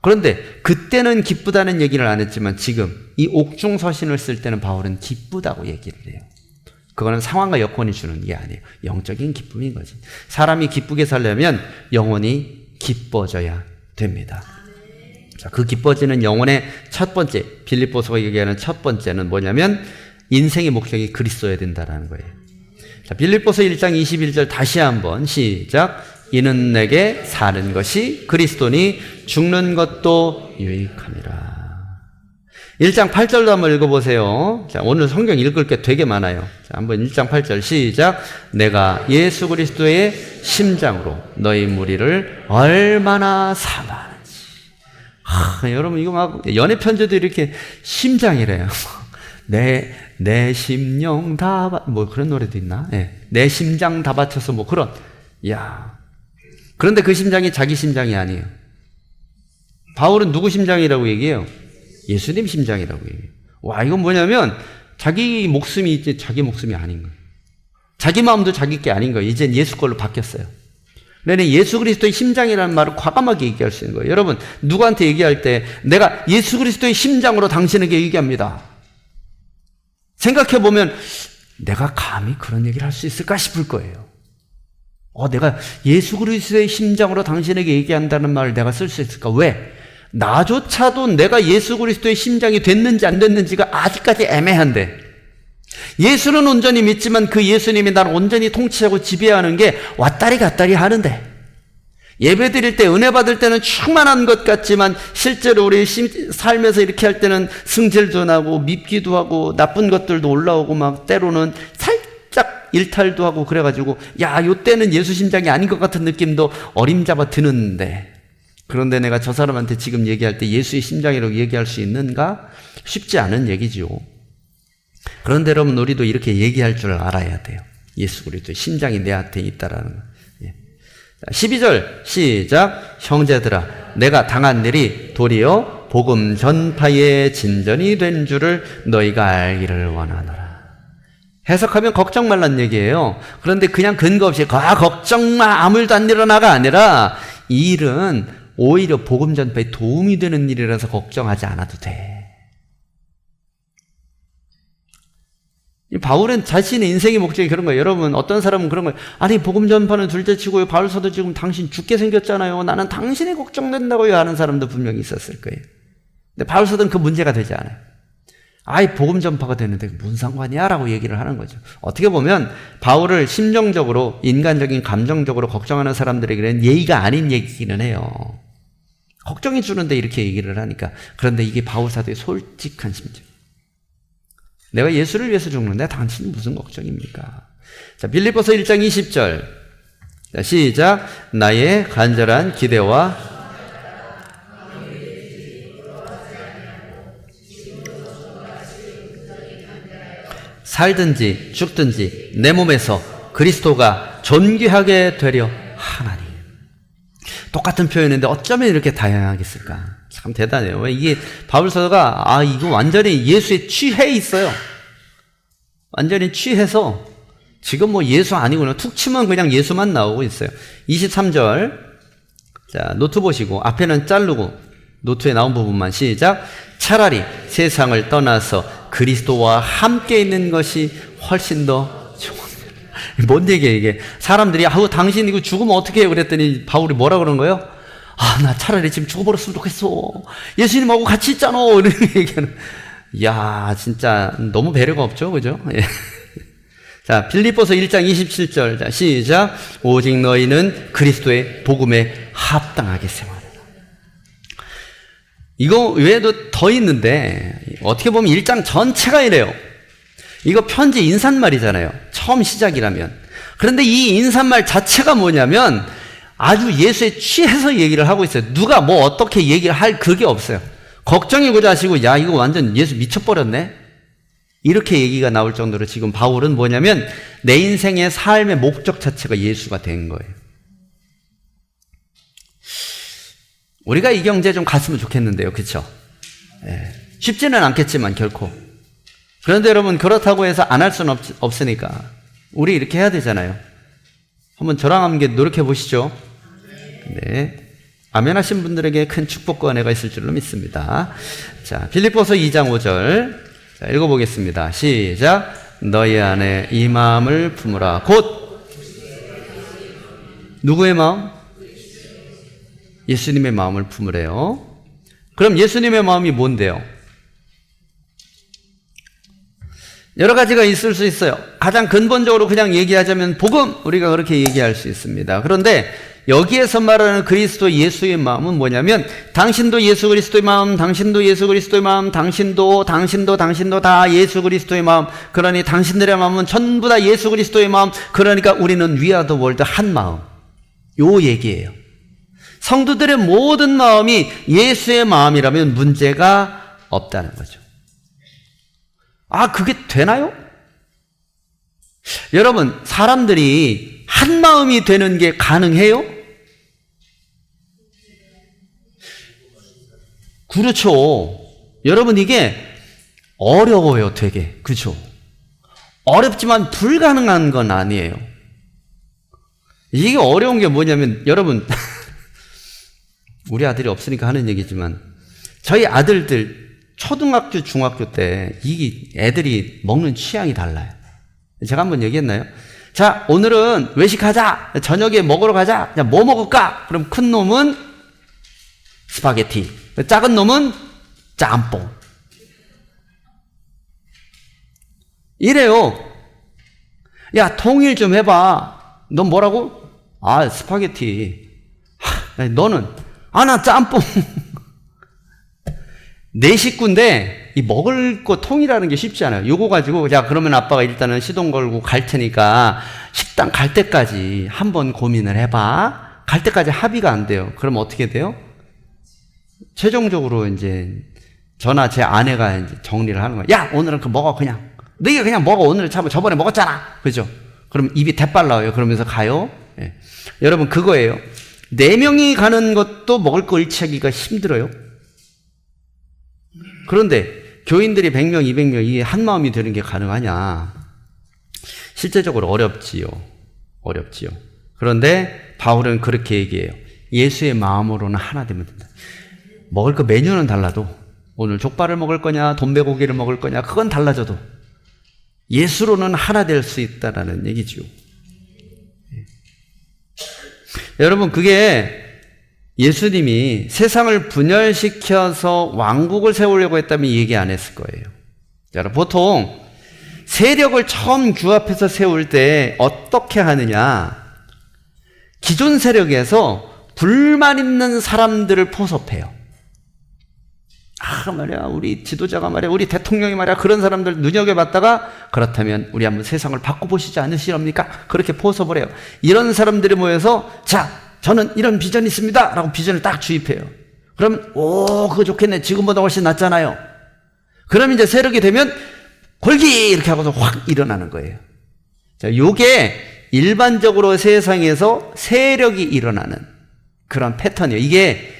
그런데 그때는 기쁘다는 얘기를 안 했지만 지금 이 옥중서신을 쓸 때는 바울은 기쁘다고 얘기를 해요. 그거는 상황과 여건이 주는 게 아니에요. 영적인 기쁨인 거지. 사람이 기쁘게 살려면 영혼이 기뻐져야 됩니다. 자, 그 기뻐지는 영혼의 첫 번째, 빌립보서가 얘기하는 첫 번째는 뭐냐면 인생의 목적이 그리스도여야 된다라는 거예요. 자, 빌립보서 1장 21절 다시 한번 시작. 이는 내게 사는 것이 그리스도니 죽는 것도 유익함이라. 1장 8절도 한번 읽어보세요. 자, 오늘 성경 읽을 게 되게 많아요. 자, 한번 1장 8절 시작. 내가 예수 그리스도의 심장으로 너희 무리를 얼마나 사랑하는지. 여러분 이거 막 연애 편지도 이렇게 심장이래요. 내 심령 다 뭐 그런 노래도 있나? 네. 내 심장 다 바쳐서 뭐 그런. 야. 그런데 그 심장이 자기 심장이 아니에요. 바울은 누구 심장이라고 얘기해요? 예수님 심장이라고 얘기해요. 와, 이건 뭐냐면 자기 목숨이 이제 자기 목숨이 아닌 거예요. 자기 마음도 자기 게 아닌 거예요. 이젠 예수 걸로 바뀌었어요. 그러니 예수 그리스도의 심장이라는 말을 과감하게 얘기할 수 있는 거예요. 여러분, 누구한테 얘기할 때 내가 예수 그리스도의 심장으로 당신에게 얘기합니다. 생각해 보면 내가 감히 그런 얘기를 할 수 있을까 싶을 거예요. 내가 예수 그리스도의 심장으로 당신에게 얘기한다는 말을 내가 쓸 수 있을까? 왜? 나조차도 내가 예수 그리스도의 심장이 됐는지 안 됐는지가 아직까지 애매한데 예수는 온전히 믿지만 그 예수님이 나를 온전히 통치하고 지배하는 게 왔다리 갔다리 하는데 예배 드릴 때 은혜 받을 때는 충만한 것 같지만 실제로 우리 삶에서 이렇게 할 때는 승질도 나고 밉기도 하고 나쁜 것들도 올라오고 막 때로는 살짝 일탈도 하고 그래가지고 야, 요때는 예수 심장이 아닌 것 같은 느낌도 어림잡아 드는데 그런데 내가 저 사람한테 지금 얘기할 때 예수의 심장이라고 얘기할 수 있는가? 쉽지 않은 얘기죠. 그런데 여러분 우리도 이렇게 얘기할 줄 알아야 돼요. 예수 그리스도의 심장이 내 한테 있다라는 거. 12절 시작. 형제들아 내가 당한 일이 도리어 복음 전파의 진전이 된 줄을 너희가 알기를 원하노라. 해석하면 걱정 말란 얘기예요. 그런데 그냥 근거 없이 걱정 마 아무 일도 안 일어나가 아니라 이 일은 오히려 복음 전파에 도움이 되는 일이라서 걱정하지 않아도 돼. 바울은 자신의 인생의 목적이 그런 거예요. 여러분 어떤 사람은 그런 거예요. 아니 복음 전파는 둘째치고요. 바울서도 지금 당신 죽게 생겼잖아요. 나는 당신이 걱정된다고요 하는 사람도 분명히 있었을 거예요. 근데 바울서는 그 문제가 되지 않아요. 아이 복음 전파가 되는데 무슨 상관이야? 라고 얘기를 하는 거죠. 어떻게 보면 바울을 심정적으로 인간적인 감정적으로 걱정하는 사람들에게는 예의가 아닌 얘기기는 해요. 걱정이 주는데 이렇게 얘기를 하니까. 그런데 이게 바울 사도의 솔직한 심정. 내가 예수를 위해서 죽는데 당신은 무슨 걱정입니까? 자, 빌립보서 1장 20절. 자, 시작. 나의 간절한 기대와 살든지 죽든지 내 몸에서 그리스도가 존귀하게 되려 하나니. 똑같은 표현인데 어쩌면 이렇게 다양하게 쓸까? 참 대단해요. 왜 이게 바울서가 이거 완전히 예수에 취해 있어요. 완전히 취해서 지금 뭐 예수 아니구나 툭 치면 그냥 예수만 나오고 있어요. 23절. 자, 노트 보시고 앞에는 자르고 노트에 나온 부분만 시작. 차라리 세상을 떠나서 그리스도와 함께 있는 것이 훨씬 더 좋습니다. 뭔 얘기예요 이게? 사람들이 당신 이거 죽으면 어떻게 해요? 그랬더니 바울이 뭐라 그런 거예요? 나 차라리 지금 죽어버렸으면 좋겠어. 예수님하고 같이 있잖아. 이런 얘기하는. 야, 진짜 너무 배려가 없죠, 그죠? 예. 자, 빌립보서 1장 27절. 자, 시작. 오직 너희는 그리스도의 복음에 합당하게 생활하라. 이거 외에도 더 있는데 어떻게 보면 1장 전체가 이래요. 이거 편지 인사말이잖아요. 처음 시작이라면. 그런데 이 인사말 자체가 뭐냐면 아주 예수에 취해서 얘기를 하고 있어요. 누가 뭐 어떻게 얘기를 할 그게 없어요. 걱정이고자 하시고 야 이거 완전 예수 미쳐버렸네. 이렇게 얘기가 나올 정도로 지금 바울은 뭐냐면 내 인생의 삶의 목적 자체가 예수가 된 거예요. 우리가 이 경지에 좀 갔으면 좋겠는데요. 그렇죠? 예. 쉽지는 않겠지만 결코. 그런데 여러분 그렇다고 해서 안 할 수는 없으니까 우리 이렇게 해야 되잖아요. 한번 저랑 함께 노력해 보시죠. 네. 아멘 하신 분들에게 큰 축복과 은혜가 있을 줄로 믿습니다. 자, 빌립보서 2장 5절. 자, 읽어보겠습니다. 시작. 너희 안에 이 마음을 품으라. 곧 누구의 마음? 예수님의 마음을 품으래요. 그럼 예수님의 마음이 뭔데요? 여러 가지가 있을 수 있어요. 가장 근본적으로 그냥 얘기하자면 복음, 우리가 그렇게 얘기할 수 있습니다. 그런데 여기에서 말하는 그리스도 예수의 마음은 뭐냐면 당신도 예수 그리스도의 마음, 당신도 예수 그리스도의 마음, 당신도 다 예수 그리스도의 마음. 그러니 당신들의 마음은 전부 다 예수 그리스도의 마음. 그러니까 우리는 We are the world, 한 마음. 요 얘기예요. 성도들의 모든 마음이 예수의 마음이라면 문제가 없다는 거죠. 아, 그게 되나요? 여러분, 사람들이 한 마음이 되는 게 가능해요? 그렇죠. 여러분, 이게 어려워요, 되게. 그렇죠? 어렵지만 불가능한 건 아니에요. 이게 어려운 게 뭐냐면, 여러분, 우리 아들이 없으니까 하는 얘기지만, 저희 아들들, 초등학교, 중학교 때 이 애들이 먹는 취향이 달라요. 제가 한번 얘기했나요? 자, 오늘은 외식하자. 저녁에 먹으러 가자. 자, 뭐 먹을까? 그럼 큰 놈은 스파게티, 작은 놈은 짬뽕. 이래요. 야, 통일 좀 해봐. 넌 뭐라고? 아, 스파게티. 너는? 아, 나 짬뽕. 내 식구인데 이 먹을 거 통일하는 게 쉽지 않아요. 요거 가지고 자, 그러면 아빠가 일단은 시동 걸고 갈 테니까 식당 갈 때까지 한번 고민을 해봐. 갈 때까지 합의가 안 돼요. 그럼 어떻게 돼요? 최종적으로 이제 저나 제 아내가 이제 정리를 하는 거예요. 야, 오늘은 그 먹어 그냥. 너희가 그냥 먹어. 오늘 참 저번에 먹었잖아. 그죠? 그럼 입이 대빨 나와요. 그러면서 가요. 예. 여러분, 그거예요. 4명이 가는 것도 먹을 거 일치하기가 힘들어요. 그런데 교인들이 100명, 200명 이게 한 마음이 되는 게 가능하냐? 실제적으로 어렵지요. 그런데 바울은 그렇게 얘기해요. 예수의 마음으로는 하나 되면 된다. 먹을 거 메뉴는 달라도 오늘 족발을 먹을 거냐, 돈베고기를 먹을 거냐, 그건 달라져도 예수로는 하나 될 수 있다라는 얘기죠. 여러분, 그게 예수님이 세상을 분열시켜서 왕국을 세우려고 했다면 얘기 안 했을 거예요. 여러분, 보통 세력을 처음 규합해서 세울 때 어떻게 하느냐? 기존 세력에서 불만 있는 사람들을 포섭해요. 아, 말이야, 우리 지도자가 말이야, 우리 대통령이 말이야, 그런 사람들 눈여겨봤다가 그렇다면 우리 한번 세상을 바꿔보시지 않으시렵니까? 그렇게 포섭을 해요. 이런 사람들이 모여서 자, 저는 이런 비전이 있습니다 라고 비전을 딱 주입해요. 그러면 오, 그거 좋겠네. 지금보다 훨씬 낫잖아요. 그럼 이제 세력이 되면 골기 이렇게 하고서 확 일어나는 거예요. 자, 요게 일반적으로 세상에서 세력이 일어나는 그런 패턴이에요. 이게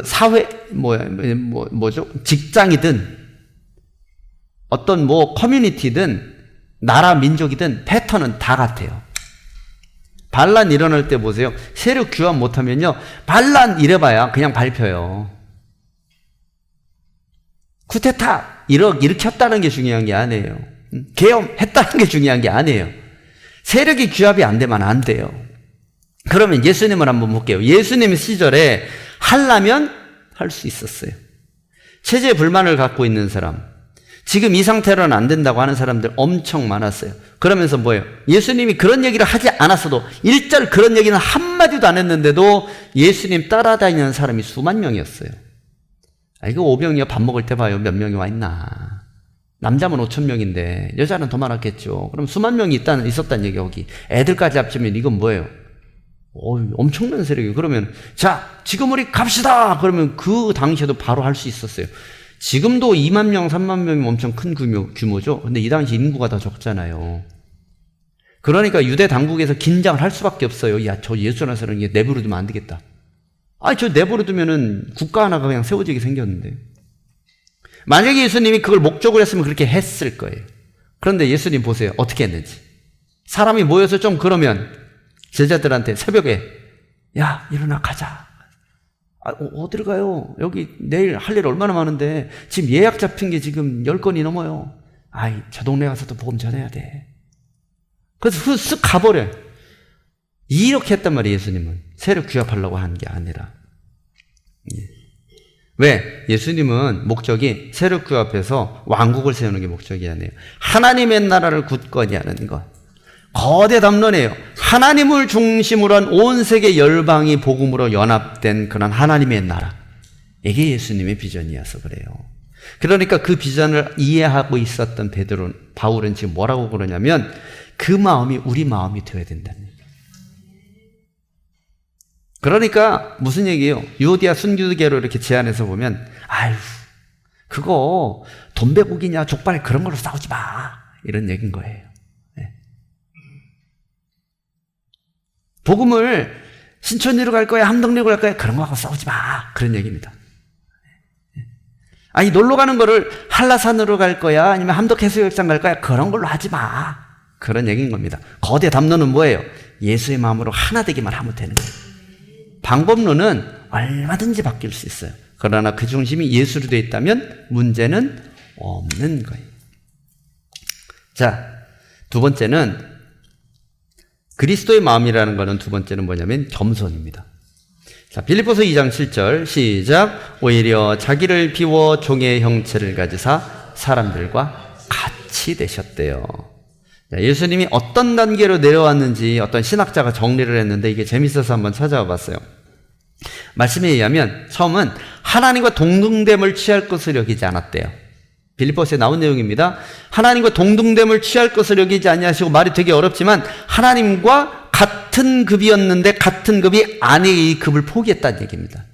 사회 뭐죠? 직장이든 어떤 커뮤니티든 나라 민족이든 패턴은 다 같아요. 반란 일어날 때 보세요. 세력 규합 못하면요, 반란 이래봐야 그냥 밟혀요. 쿠데타 일으켰다는 게 중요한 게 아니에요. 계엄했다는 게 중요한 게 아니에요. 세력이 규합이 안 되면 안 돼요. 그러면 예수님을 한번 볼게요. 예수님 시절에 하려면 할 수 있었어요. 체제 불만을 갖고 있는 사람, 지금 이 상태로는 안 된다고 하는 사람들 엄청 많았어요. 그러면서 뭐예요? 예수님이 그런 얘기를 하지 않았어도 1절 그런 얘기는 한마디도 안 했는데도 예수님 따라다니는 사람이 수만 명이었어요. 이거 오병이어 밥 먹을 때 봐요. 몇 명이 와 있나. 남자면 5,000명인데 여자는 더 많았겠죠. 그럼 수만 명이 있었다는 얘기. 여기 애들까지 합치면 이건 뭐예요? 엄청난 세력이에요. 그러면 자, 지금 우리 갑시다. 그러면 그 당시에도 바로 할 수 있었어요. 지금도 2만 명, 3만 명이면 엄청 큰 규모죠. 근데 이 당시 인구가 더 적잖아요. 그러니까 유대 당국에서 긴장을 할 수밖에 없어요. 야, 저 예수 나사로는 내버려 두면 안 되겠다. 저 내버려 두면은 국가 하나가 그냥 세워지게 생겼는데. 만약에 예수님이 그걸 목적으로 했으면 그렇게 했을 거예요. 그런데 예수님 보세요. 어떻게 했는지. 사람이 모여서 좀 그러면 제자들한테 새벽에 야 일어나 가자. 어디로 가요? 여기 내일 할 일 얼마나 많은데 지금 예약 잡힌 게 지금 10건이 넘어요. 저 동네 가서도 복음 전해야 돼. 그래서 쓱 가버려. 이렇게 했단 말이에요. 예수님은 세력 규합하려고 한 게 아니라. 왜? 예수님은 목적이 세력 규합해서 왕국을 세우는 게 목적이 아니에요. 하나님의 나라를 굳건히 하는 것. 거대 담론이에요. 하나님을 중심으로 한 온 세계 열방이 복음으로 연합된 그런 하나님의 나라. 이게 예수님의 비전이어서 그래요. 그러니까 그 비전을 이해하고 있었던 바울은 지금 뭐라고 그러냐면 그 마음이 우리 마음이 되어야 된다는 얘기예요. 그러니까 무슨 얘기예요? 유오디아 순교계로 이렇게 제안해서 보면 그거 돈배국이냐 족발 그런 걸로 싸우지 마. 이런 얘기인 거예요. 복음을 신천지로 갈 거야 함덕리로 갈 거야 그런 거 하고 싸우지 마. 그런 얘기입니다. 놀러 가는 거를 한라산으로 갈 거야 아니면 함덕해수욕장 갈 거야 그런 걸로 하지 마. 그런 얘기인 겁니다. 거대 담론은 뭐예요? 예수의 마음으로 하나 되기만 하면 되는 거예요. 방법론은 얼마든지 바뀔 수 있어요. 그러나 그 중심이 예수로 되어 있다면 문제는 없는 거예요. 자, 두 번째는 그리스도의 마음이라는 것은 두 번째는 뭐냐면 겸손입니다. 자, 빌립보서 2장 7절 시작. 오히려 자기를 비워 종의 형체를 가지사 사람들과 같이 되셨대요. 자, 예수님이 어떤 단계로 내려왔는지 어떤 신학자가 정리를 했는데 이게 재밌어서 한번 찾아와 봤어요. 말씀에 의하면 처음은 하나님과 동등됨을 취할 것을 여기지 않았대요. 빌립보서에 나온 내용입니다. 하나님과 동등됨을 취할 것을 여기지 아니하시고 말이 되게 어렵지만 하나님과 같은 급이었는데 같은 급이 아닌 이 급을 포기했다는 얘기입니다.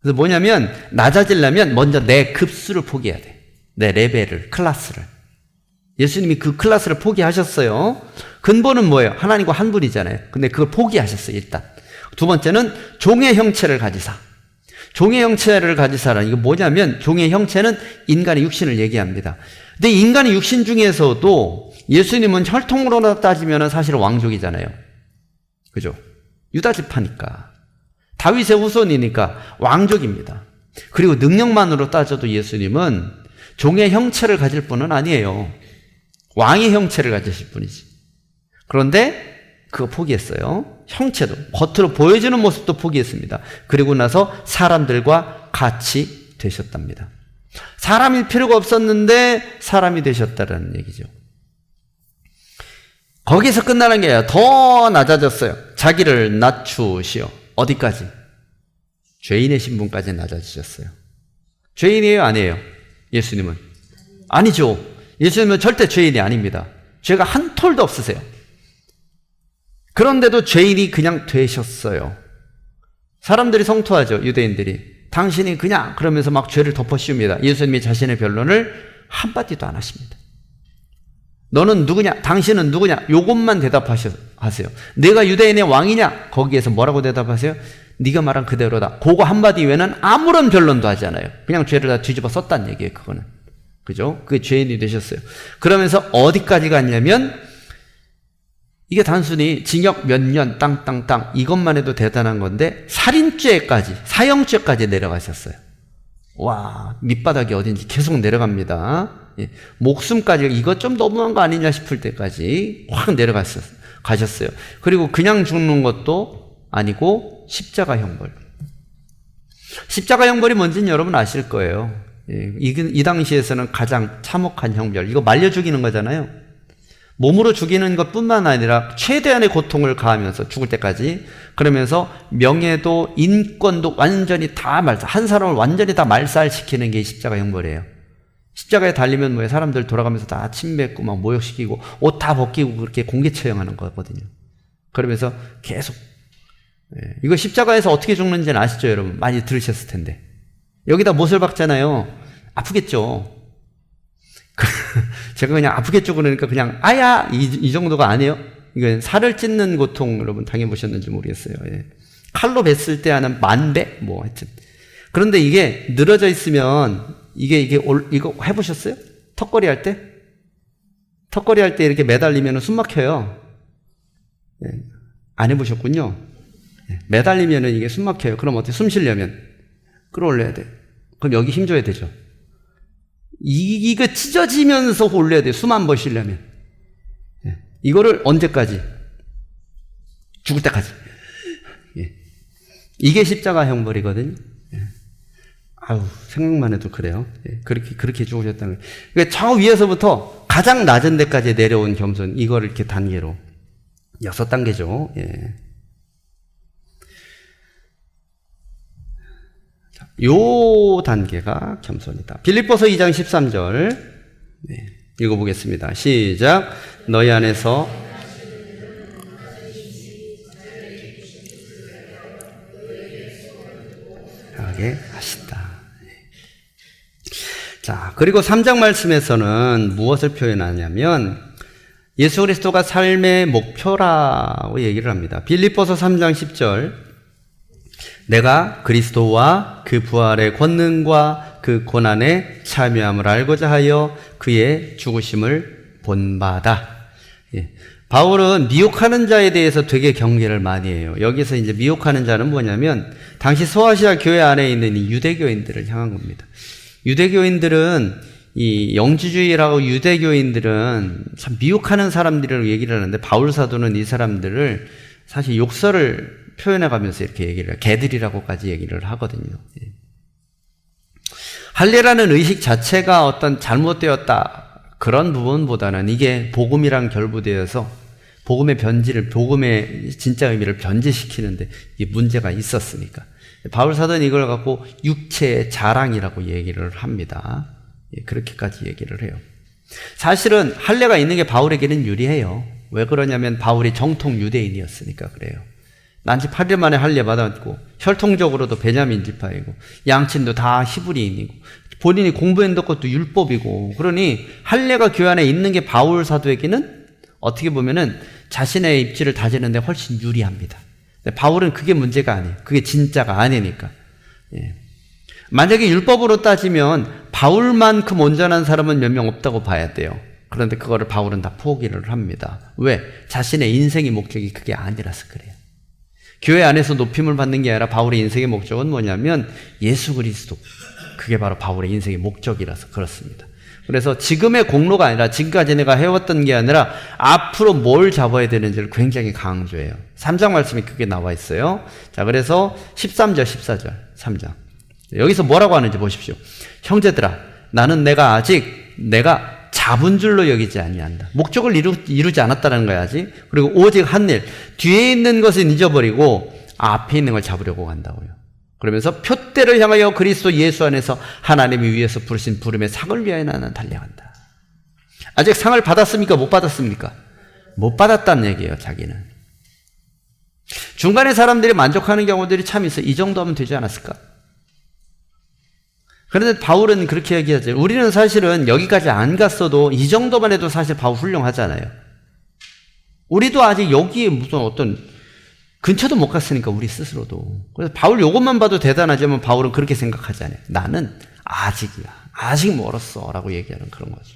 그래서 뭐냐면 낮아지려면 먼저 내 급수를 포기해야 돼. 내 레벨을, 클래스를. 예수님이 그 클래스를 포기하셨어요. 근본은 뭐예요? 하나님과 한 분이잖아요. 근데 그걸 포기하셨어요. 일단. 두 번째는 종의 형체를 가지사. 종의 형체를 가지사라는 이거 뭐냐면 종의 형체는 인간의 육신을 얘기합니다. 근데 인간의 육신 중에서도 예수님은 혈통으로 따지면 사실 왕족이잖아요. 그죠? 유다 지파니까. 다윗의 후손이니까 왕족입니다. 그리고 능력만으로 따져도 예수님은 종의 형체를 가질 분은 아니에요. 왕의 형체를 가지실 분이지. 그런데 그거 포기했어요. 형체도 겉으로 보여지는 모습도 포기했습니다. 그리고 나서 사람들과 같이 되셨답니다. 사람일 필요가 없었는데 사람이 되셨다는 얘기죠. 거기서 끝나는 게 아니라 더 낮아졌어요. 자기를 낮추시오. 어디까지? 죄인의 신분까지 낮아지셨어요. 죄인이에요? 아니에요? 예수님은? 아니죠. 예수님은 절대 죄인이 아닙니다. 죄가 한 톨도 없으세요. 그런데도 죄인이 그냥 되셨어요. 사람들이 성토하죠. 유대인들이. 당신이 그냥 그러면서 막 죄를 덮어씌웁니다. 예수님이 자신의 변론을 한마디도 안 하십니다. 너는 누구냐? 당신은 누구냐? 요것만 대답하세요. 내가 유대인의 왕이냐? 거기에서 뭐라고 대답하세요? 네가 말한 그대로다. 그거 한마디 외에는 아무런 변론도 하지 않아요. 그냥 죄를 다 뒤집어 썼다는 얘기예요. 그거는. 그죠? 그게 죄인이 되셨어요. 그러면서 어디까지 갔냐면 이게 단순히 징역 몇 년 땅 이것만 해도 대단한 건데 살인죄까지 사형죄까지 내려가셨어요. 와, 밑바닥이 어딘지 계속 내려갑니다. 예, 목숨까지 이거 좀 너무한 거 아니냐 싶을 때까지 확 가셨어요. 그리고 그냥 죽는 것도 아니고 십자가 형벌. 십자가 형벌이 뭔지는 여러분 아실 거예요. 예, 이 당시에서는 가장 참혹한 형벌. 이거 말려 죽이는 거잖아요. 몸으로 죽이는 것뿐만 아니라 최대한의 고통을 가하면서 죽을 때까지, 그러면서 명예도 인권도 완전히 다 한 사람을 완전히 다 말살시키는 게 십자가 형벌이에요. 십자가에 달리면 뭐예요? 사람들 돌아가면서 다 침뱉고 막 모욕시키고 옷 다 벗기고 그렇게 공개 처형하는 거거든요. 그러면서 계속 이거 십자가에서 어떻게 죽는지는 아시죠, 여러분? 많이 들으셨을 텐데. 여기다 못을 박잖아요. 아프겠죠. 제가 그냥 아프겠죠 그러니까 그냥 아야 이 정도가 아니에요. 이건 살을 찢는 고통 여러분 당해보셨는지 모르겠어요. 예. 칼로 뱄을 때 하는 만배 뭐 하여튼. 그런데 이게 늘어져 있으면 이거 해보셨어요? 턱걸이 할 때? 턱걸이 할 때 이렇게 매달리면 숨 막혀요. 예. 안 해보셨군요. 예. 매달리면은 이게 숨 막혀요. 그럼 어떻게 숨 쉬려면 끌어올려야 돼. 그럼 여기 힘줘야 되죠. 이거 찢어지면서 올려야 돼. 숨 한 번 쉬려면. 예. 이거를 언제까지? 죽을 때까지. 예. 이게 십자가 형벌이거든요. 예. 아유, 생각만 해도 그래요. 예. 그렇게 죽으셨다는 거예요. 그러니까 저 위에서부터 가장 낮은 데까지 내려온 겸손, 이거를 이렇게 단계로. 6단계죠. 예. 요 단계가 겸손이다. 빌립보서 2장 13절. 네. 읽어보겠습니다. 시작. 너희 안에서 하게 하신다. 자, 그리고 3장 말씀에서는 무엇을 표현하냐면 예수 그리스도가 삶의 목표라고 얘기를 합니다. 빌립보서 3장 10절. 내가 그리스도와 그 부활의 권능과 그 고난에 참여함을 알고자 하여 그의 죽으심을 본바다. 예. 바울은 미혹하는 자에 대해서 되게 경계를 많이 해요. 여기서 이제 미혹하는 자는 뭐냐면 당시 소아시아 교회 안에 있는 이 유대교인들을 향한 겁니다. 유대교인들은 이 영지주의라고 유대교인들은 참 미혹하는 사람들이라고 얘기를 하는데 바울 사도는 이 사람들을 사실 욕설을 표현해 가면서 이렇게 얘기를 해요. 개들이라고까지 얘기를 하거든요. 할례라는 의식 자체가 어떤 잘못되었다 그런 부분보다는 이게 복음이랑 결부되어서 복음의 변질을, 복음의 진짜 의미를 변질시키는데 이게 문제가 있었으니까 바울 사도는 이걸 갖고 육체의 자랑이라고 얘기를 합니다. 그렇게까지 얘기를 해요. 사실은 할례가 있는 게 바울에게는 유리해요. 왜 그러냐면 바울이 정통 유대인이었으니까 그래요. 난지 8일 만에 할례 받았고 혈통적으로도 베냐민 지파이고 양친도 다 히브리인이고 본인이 공부한 것도 율법이고 그러니 할례가 교회 안에 있는 게 바울 사도에게는 어떻게 보면은 자신의 입지를 다지는데 훨씬 유리합니다. 바울은 그게 문제가 아니에요. 그게 진짜가 아니니까. 예. 만약에 율법으로 따지면 바울만큼 온전한 사람은 몇 명 없다고 봐야 돼요. 그런데 그거를 바울은 다 포기를 합니다. 왜? 자신의 인생의 목적이 그게 아니라서 그래요. 교회 안에서 높임을 받는 게 아니라 바울의 인생의 목적은 뭐냐면 예수 그리스도. 그게 바로 바울의 인생의 목적이라서 그렇습니다. 그래서 지금의 공로가 아니라 지금까지 내가 해왔던 게 아니라 앞으로 뭘 잡아야 되는지를 굉장히 강조해요. 3장 말씀이 그게 나와 있어요. 자, 그래서 13절, 14절, 3장. 여기서 뭐라고 하는지 보십시오. 형제들아, 나는 내가 잡은 줄로 여기지 아니한다. 목적을 이루지 않았다는 거야, 아직. 그리고 오직 한 일, 뒤에 있는 것은 잊어버리고 앞에 있는 걸 잡으려고 간다고요. 그러면서 표대를 향하여 그리스도 예수 안에서 하나님이 위에서 부르신 부름의 상을 위하여 나는 달려간다. 아직 상을 받았습니까? 못 받았습니까? 못 받았다는 얘기예요, 자기는. 중간에 사람들이 만족하는 경우들이 참 있어. 이 정도 하면 되지 않았을까? 그런데 바울은 그렇게 얘기하죠. 우리는 사실은 여기까지 안 갔어도 이 정도만 해도 사실 바울 훌륭하잖아요. 우리도 아직 여기에 무슨 어떤 근처도 못 갔으니까 우리 스스로도. 그래서 바울 요것만 봐도 대단하지만 바울은 그렇게 생각하지 않아요. 나는 아직이야. 아직 멀었어. 라고 얘기하는 그런 거죠.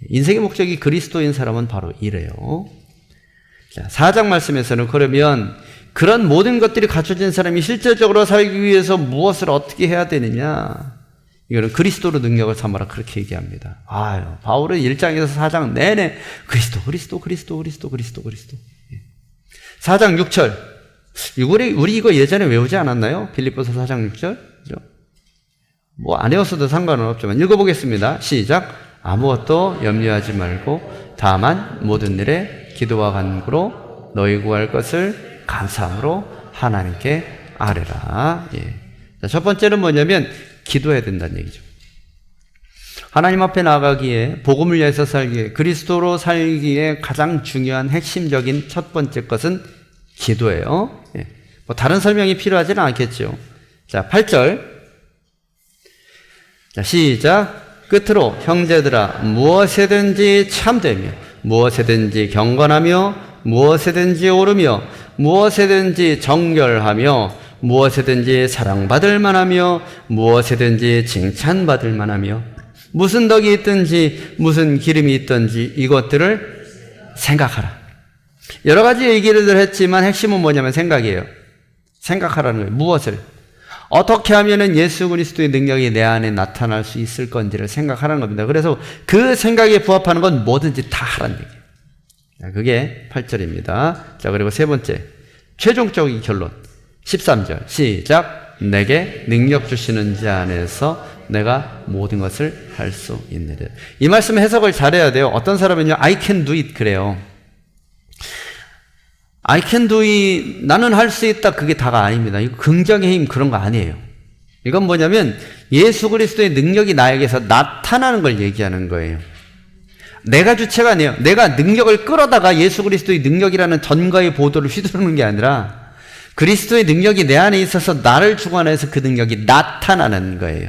인생의 목적이 그리스도인 사람은 바로 이래요. 자, 4장 말씀에서는 그러면 그런 모든 것들이 갖춰진 사람이 실질적으로 살기 위해서 무엇을 어떻게 해야 되느냐. 이거는 그리스도로 능력을 삼아라. 그렇게 얘기합니다. 아유, 바울은 1장에서 4장 내내 그리스도. 4장 6절. 우리 이거 예전에 외우지 않았나요? 빌립보서 4장 6절. 그죠? 뭐 안 외웠어도 상관은 없지만 읽어보겠습니다. 시작. 아무것도 염려하지 말고 다만 모든 일에 기도와 간구로 너희 구할 것을 감사함으로 하나님께 아뢰라. 예. 자, 첫 번째는 뭐냐면 기도해야 된다는 얘기죠. 하나님 앞에 나가기에, 복음을 위해서 살기에, 그리스도로 살기에 가장 중요한 핵심적인 첫 번째 것은 기도예요. 예. 뭐 다른 설명이 필요하지는 않겠죠. 자, 8절. 자, 시작. 끝으로 형제들아, 무엇에든지 참되며, 무엇에든지 경건하며, 무엇에든지 오르며, 무엇에든지 정결하며, 무엇에든지 사랑받을 만하며, 무엇에든지 칭찬받을 만하며, 무슨 덕이 있든지 무슨 기름이 있든지 이것들을 생각하라. 여러 가지 얘기를 했지만 핵심은 뭐냐면 생각이에요. 생각하라는 거예요. 무엇을? 어떻게 하면은 예수 그리스도의 능력이 내 안에 나타날 수 있을 건지를 생각하라는 겁니다. 그래서 그 생각에 부합하는 건 뭐든지 다 하라는 얘기예요. 자, 그게 8절입니다. 자, 그리고 세 번째, 최종적인 결론. 13절, 시작. 내게 능력 주시는 자 안에서 내가 모든 것을 할 수 있느니라. 이 말씀 해석을 잘해야 돼요. 어떤 사람은요, I can do it 그래요. I can do it, 나는 할 수 있다, 그게 다가 아닙니다. 이거 긍정의 힘 그런 거 아니에요. 이건 뭐냐면 예수 그리스도의 능력이 나에게서 나타나는 걸 얘기하는 거예요. 내가 주체가 아니에요. 내가 능력을 끌어다가 예수 그리스도의 능력이라는 전가의 보도를 휘두르는 게 아니라 그리스도의 능력이 내 안에 있어서 나를 주관해서 그 능력이 나타나는 거예요.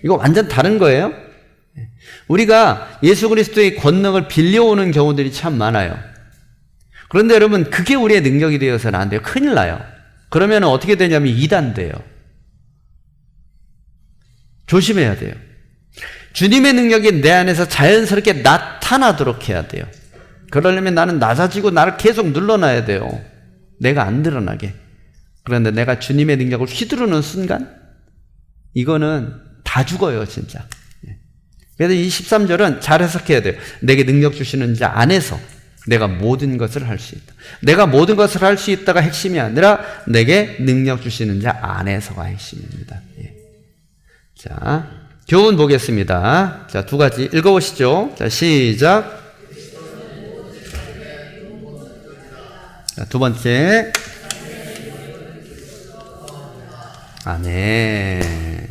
이거 완전 다른 거예요. 우리가 예수 그리스도의 권능을 빌려오는 경우들이 참 많아요. 그런데 여러분, 그게 우리의 능력이 되어서는 안 돼요. 큰일 나요. 그러면 어떻게 되냐면 이단돼요. 조심해야 돼요. 주님의 능력이 내 안에서 자연스럽게 나타나도록 해야 돼요. 그러려면 나는 낮아지고 나를 계속 눌러놔야 돼요. 내가 안 드러나게. 그런데 내가 주님의 능력을 휘두르는 순간 이거는 다 죽어요, 진짜. 그래서 이 13절은 잘 해석해야 돼요. 내게 능력 주시는 자 안에서 내가 모든 것을 할 수 있다. 내가 모든 것을 할 수 있다가 핵심이 아니라 내게 능력 주시는 자 안에서가 핵심입니다. 자, 교훈 보겠습니다. 자, 두 가지 읽어보시죠. 자, 시작. 자, 두 번째. 아멘.